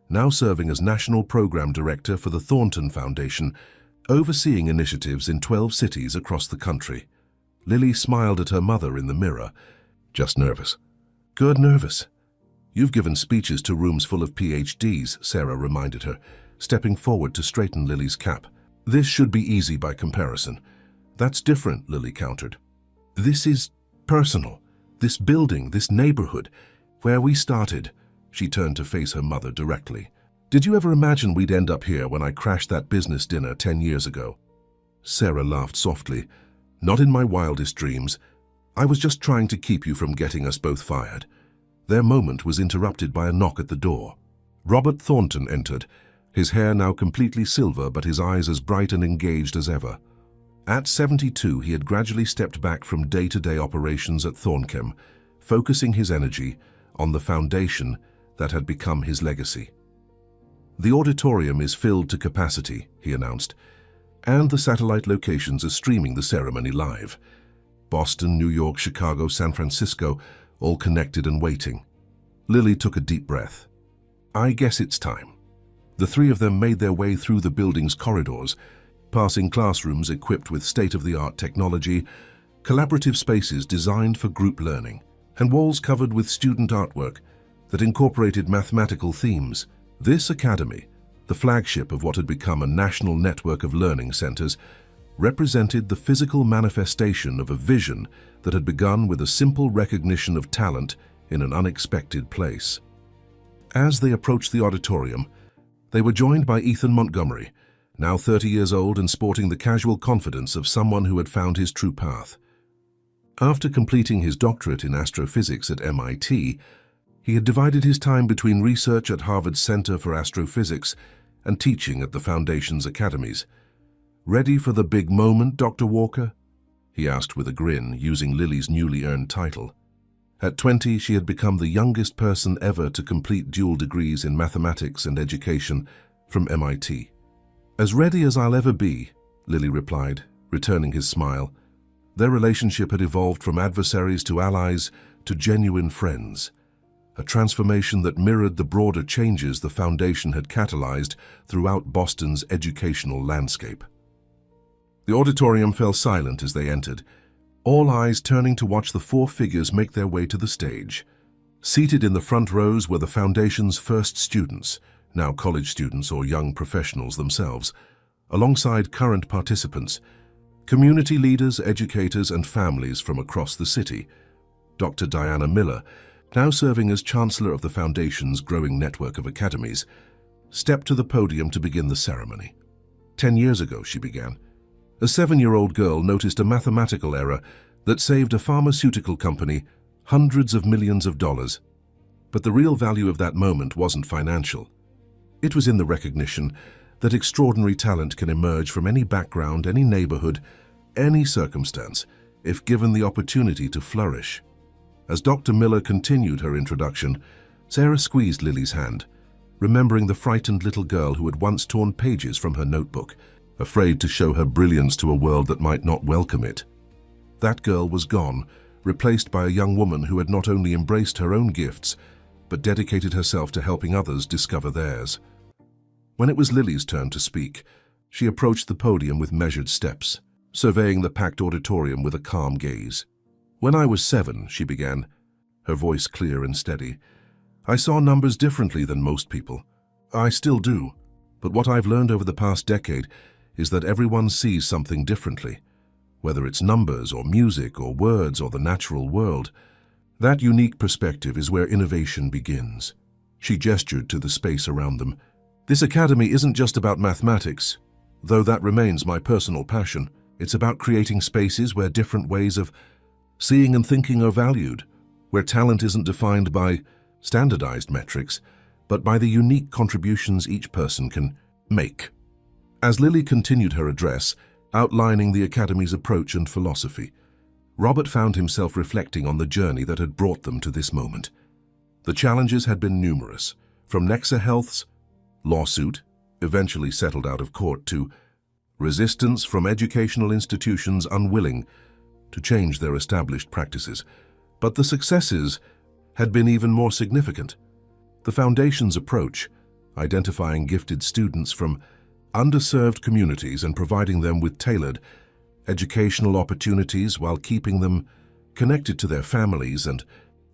now serving as National Program Director for the Thornton Foundation, overseeing initiatives in 12 cities across the country. Lily smiled at her mother in the mirror. "Just nervous." Good nervous. You've given speeches to rooms full of PhDs, Sarah reminded her, stepping forward to straighten Lily's cap. This should be easy by comparison. That's different, Lily countered. This is personal. This building, this neighborhood, where we started. She turned to face her mother directly. Did you ever imagine we'd end up here when I crashed that business dinner 10 years ago? Sarah laughed softly. Not in my wildest dreams. I was just trying to keep you from getting us both fired. Their moment was interrupted by a knock at the door. Robert Thornton entered, his hair now completely silver but his eyes as bright and engaged as ever. At 72, he had gradually stepped back from day-to-day operations at Thornchem, focusing his energy on the foundation that had become his legacy. The auditorium is filled to capacity, he announced, and the satellite locations are streaming the ceremony live. Boston, New York, Chicago, San Francisco, all connected and waiting. Lily took a deep breath. I guess it's time. The three of them made their way through the building's corridors, passing classrooms equipped with state-of-the-art technology, collaborative spaces designed for group learning, and walls covered with student artwork that incorporated mathematical themes. This academy, the flagship of what had become a national network of learning centers, represented the physical manifestation of a vision that had begun with a simple recognition of talent in an unexpected place. As they approached the auditorium, they were joined by Ethan Montgomery, now 30 years old and sporting the casual confidence of someone who had found his true path. After completing his doctorate in astrophysics at MIT, he had divided his time between research at Harvard's Center for Astrophysics and teaching at the Foundation's academies. Ready for the big moment, Dr. Walker? He asked with a grin, using Lily's newly earned title. At 20, she had become the youngest person ever to complete dual degrees in mathematics and education from MIT. As ready as I'll ever be, Lily replied, returning his smile. Their relationship had evolved from adversaries to allies to genuine friends, a transformation that mirrored the broader changes the Foundation had catalyzed throughout Boston's educational landscape. The auditorium fell silent as they entered, all eyes turning to watch the four figures make their way to the stage. Seated in the front rows were the Foundation's first students, now college students or young professionals themselves, alongside current participants, community leaders, educators, and families from across the city. Dr. Diana Miller, now serving as Chancellor of the Foundation's growing network of academies, stepped to the podium to begin the ceremony. 10 years ago, she began, a 7-year-old girl noticed a mathematical error that saved a pharmaceutical company hundreds of millions of dollars. But the real value of that moment wasn't financial. It was in the recognition that extraordinary talent can emerge from any background, any neighborhood, any circumstance, if given the opportunity to flourish. As Dr. Miller continued her introduction, Sarah squeezed Lily's hand, remembering the frightened little girl who had once torn pages from her notebook, afraid to show her brilliance to a world that might not welcome it. That girl was gone, replaced by a young woman who had not only embraced her own gifts, but dedicated herself to helping others discover theirs. When it was Lily's turn to speak, she approached the podium with measured steps, surveying the packed auditorium with a calm gaze. When I was 7, she began, her voice clear and steady, I saw numbers differently than most people. I still do, but what I've learned over the past decade is that everyone sees something differently, whether it's numbers or music or words or the natural world. That unique perspective is where innovation begins. She gestured to the space around them. This academy isn't just about mathematics, though that remains my personal passion. It's about creating spaces where different ways of seeing and thinking are valued, where talent isn't defined by standardized metrics, but by the unique contributions each person can make. As Lily continued her address, outlining the Academy's approach and philosophy, Robert found himself reflecting on the journey that had brought them to this moment. The challenges had been numerous, from Nexa Health's lawsuit, eventually settled out of court, to resistance from educational institutions unwilling to change their established practices. But the successes had been even more significant. The Foundation's approach, identifying gifted students from underserved communities and providing them with tailored educational opportunities while keeping them connected to their families and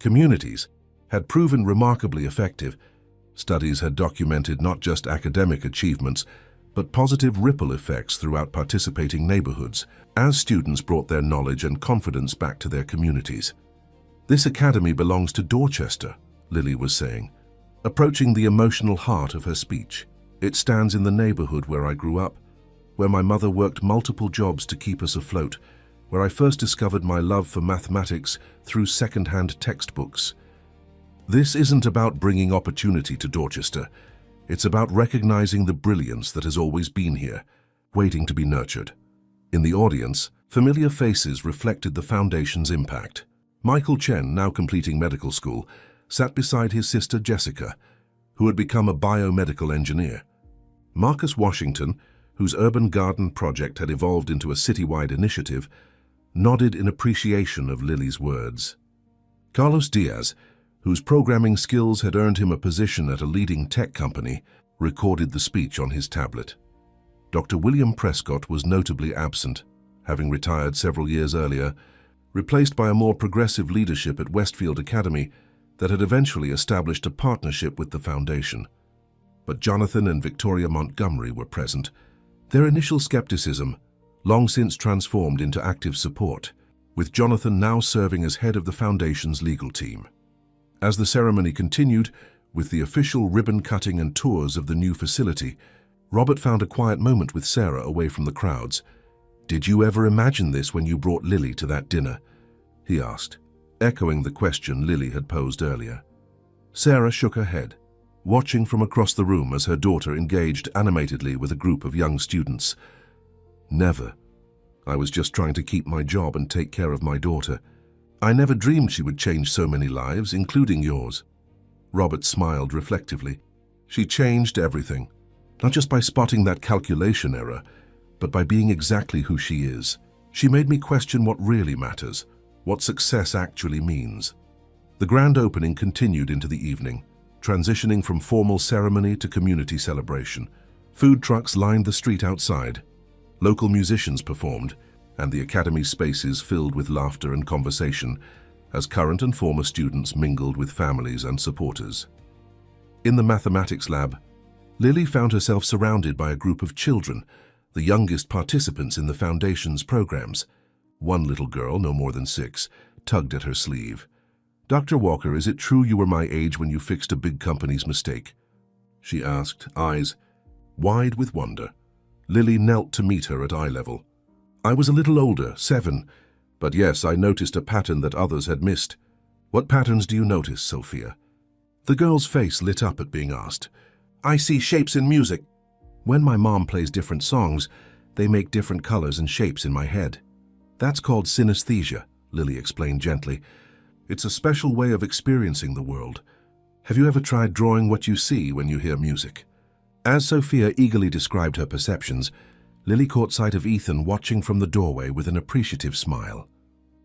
communities had proven remarkably effective. Studies had documented not just academic achievements, but positive ripple effects throughout participating neighborhoods as students brought their knowledge and confidence back to their communities. "This academy belongs to Dorchester," Lily was saying, approaching the emotional heart of her speech. "It stands in the neighborhood where I grew up, where my mother worked multiple jobs to keep us afloat, where I first discovered my love for mathematics through second-hand textbooks. This isn't about bringing opportunity to Dorchester. It's about recognizing the brilliance that has always been here, waiting to be nurtured." In the audience, familiar faces reflected the foundation's impact. Michael Chen, now completing medical school, sat beside his sister Jessica, who had become a biomedical engineer. Marcus Washington, whose urban garden project had evolved into a citywide initiative, nodded in appreciation of Lily's words. Carlos Diaz, whose programming skills had earned him a position at a leading tech company, recorded the speech on his tablet. Dr. William Prescott was notably absent, having retired several years earlier, replaced by a more progressive leadership at Westfield Academy that had eventually established a partnership with the foundation. But Jonathan and Victoria Montgomery were present. Their initial skepticism, long since transformed into active support, with Jonathan now serving as head of the foundation's legal team. As the ceremony continued, with the official ribbon cutting and tours of the new facility, Robert found a quiet moment with Sarah away from the crowds. "Did you ever imagine this when you brought Lily to that dinner?" he asked, echoing the question Lily had posed earlier. Sarah shook her head, watching from across the room as her daughter engaged animatedly with a group of young students. "Never. I was just trying to keep my job and take care of my daughter. I never dreamed she would change so many lives, including yours." Robert smiled reflectively. "She changed everything, not just by spotting that calculation error, but by being exactly who she is. She made me question what really matters, what success actually means." The grand opening continued into the evening, transitioning from formal ceremony to community celebration. Food trucks lined the street outside. Local musicians performed, and the academy spaces filled with laughter and conversation as current and former students mingled with families and supporters. In the mathematics lab, Lily found herself surrounded by a group of children, the youngest participants in the foundation's programs. One little girl, no more than 6, tugged at her sleeve. "Dr. Walker, is it true you were my age when you fixed a big company's mistake?" she asked, eyes wide with wonder. Lily knelt to meet her at eye level. "I was a little older, 7, but yes, I noticed a pattern that others had missed." "What patterns do you notice, Sophia?" The girl's face lit up at being asked. "I see shapes in music. When my mom plays different songs, they make different colors and shapes in my head. That's called synesthesia," Lily explained gently. "It's a special way of experiencing the world. Have you ever tried drawing what you see when you hear music?" As Sophia eagerly described her perceptions, Lily caught sight of Ethan watching from the doorway with an appreciative smile.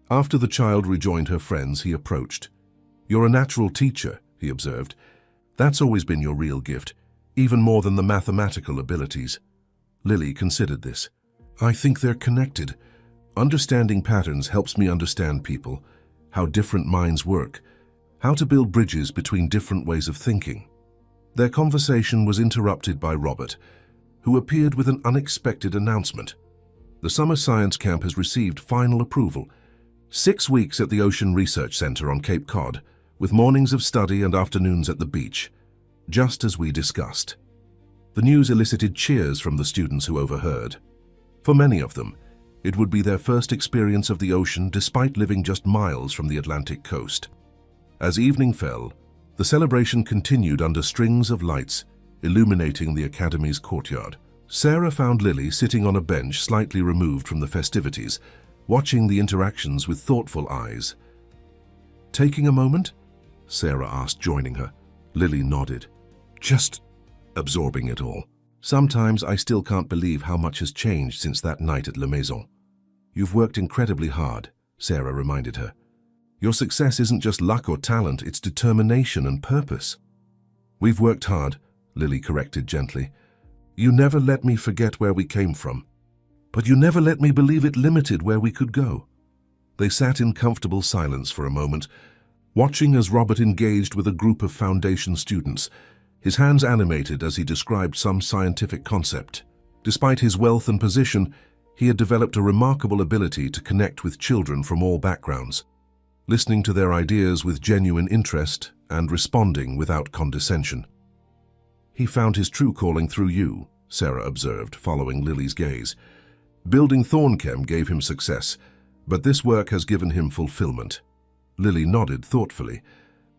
After the child rejoined her friends, he approached. "You're a natural teacher," he observed. "That's always been your real gift, even more than the mathematical abilities." Lily considered this. "I think they're connected. Understanding patterns helps me understand people, how different minds work, how to build bridges between different ways of thinking." Their conversation was interrupted by Robert, who appeared with an unexpected announcement. "The summer science camp has received final approval. 6 weeks at the Ocean Research Center on Cape Cod, with mornings of study and afternoons at the beach, just as we discussed." The news elicited cheers from the students who overheard. For many of them, it would be their first experience of the ocean despite living just miles from the Atlantic coast. As evening fell, the celebration continued under strings of lights, illuminating the academy's courtyard. Sarah found Lily sitting on a bench slightly removed from the festivities, watching the interactions with thoughtful eyes. "Taking a moment?" Sarah asked, joining her. Lily nodded. "Just absorbing it all. Sometimes I still can't believe how much has changed since that night at La Maison." "You've worked incredibly hard," Sarah reminded her. "Your success isn't just luck or talent, it's determination and purpose." "We've worked hard," Lily corrected gently. "You never let me forget where we came from. But you never let me believe it limited where we could go." They sat in comfortable silence for a moment, watching as Robert engaged with a group of foundation students, his hands animated as he described some scientific concept. Despite his wealth and position, he had developed a remarkable ability to connect with children from all backgrounds, listening to their ideas with genuine interest and responding without condescension. "He found his true calling through you," Sarah observed, following Lily's gaze. "Building Thornchem gave him success, but this work has given him fulfillment." Lily nodded thoughtfully.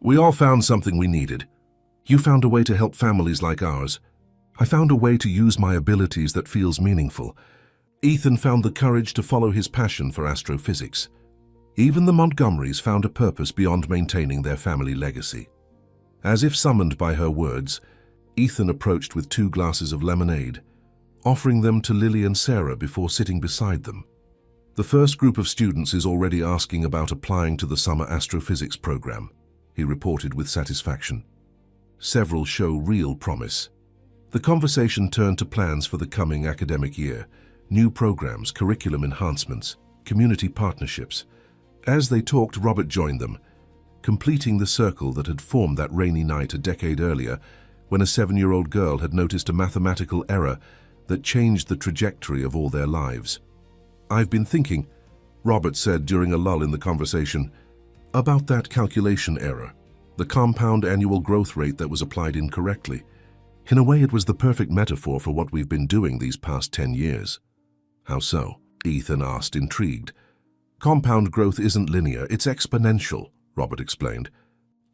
"We all found something we needed. You found a way to help families like ours. I found a way to use my abilities that feels meaningful. Ethan found the courage to follow his passion for astrophysics. Even the Montgomerys found a purpose beyond maintaining their family legacy." As if summoned by her words, Ethan approached with 2 glasses of lemonade, offering them to Lily and Sarah before sitting beside them. "The first group of students is already asking about applying to the summer astrophysics program," he reported with satisfaction. "Several show real promise." The conversation turned to plans for the coming academic year, new programs, curriculum enhancements, community partnerships. As they talked, Robert joined them, completing the circle that had formed that rainy night a decade earlier when a 7-year-old girl had noticed a mathematical error that changed the trajectory of all their lives. "I've been thinking," Robert said during a lull in the conversation, "about that calculation error, the compound annual growth rate that was applied incorrectly. In a way, it was the perfect metaphor for what we've been doing these past 10 years. "How so?" Ethan asked, intrigued. "Compound growth isn't linear, it's exponential," Robert explained.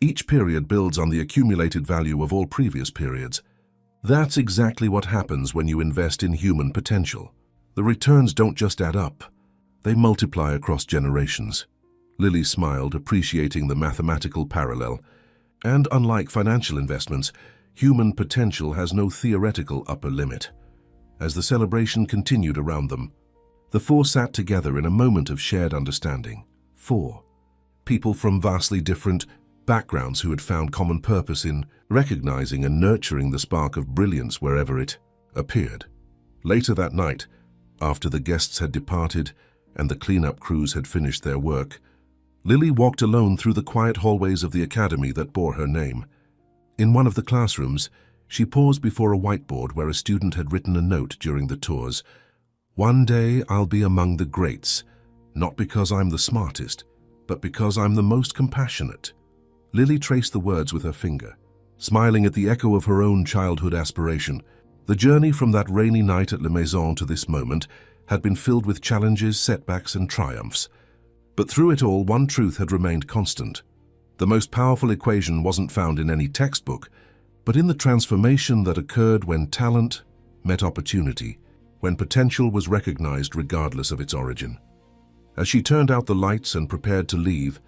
"Each period builds on the accumulated value of all previous periods. That's exactly what happens when you invest in human potential. The returns don't just add up, they multiply across generations." Lily smiled, appreciating the mathematical parallel. "And unlike financial investments, human potential has no theoretical upper limit." As the celebration continued around them, the 4 sat together in a moment of shared understanding. 4 people from vastly different backgrounds who had found common purpose in recognizing and nurturing the spark of brilliance wherever it appeared. Later that night, after the guests had departed and the cleanup crews had finished their work, Lily walked alone through the quiet hallways of the academy that bore her name. In one of the classrooms, she paused before a whiteboard where a student had written a note during the tours. "One day I'll be among the greats, not because I'm the smartest, but because I'm the most compassionate." Lily traced the words with her finger, smiling at the echo of her own childhood aspiration. The journey from that rainy night at La Maison to this moment had been filled with challenges, setbacks, and triumphs. But through it all, one truth had remained constant. The most powerful equation wasn't found in any textbook, but in the transformation that occurred when talent met opportunity, when potential was recognized regardless of its origin. As she turned out the lights and prepared to leave,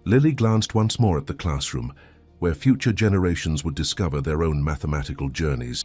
Lily glanced once more at the classroom, where future generations would discover their own mathematical journeys.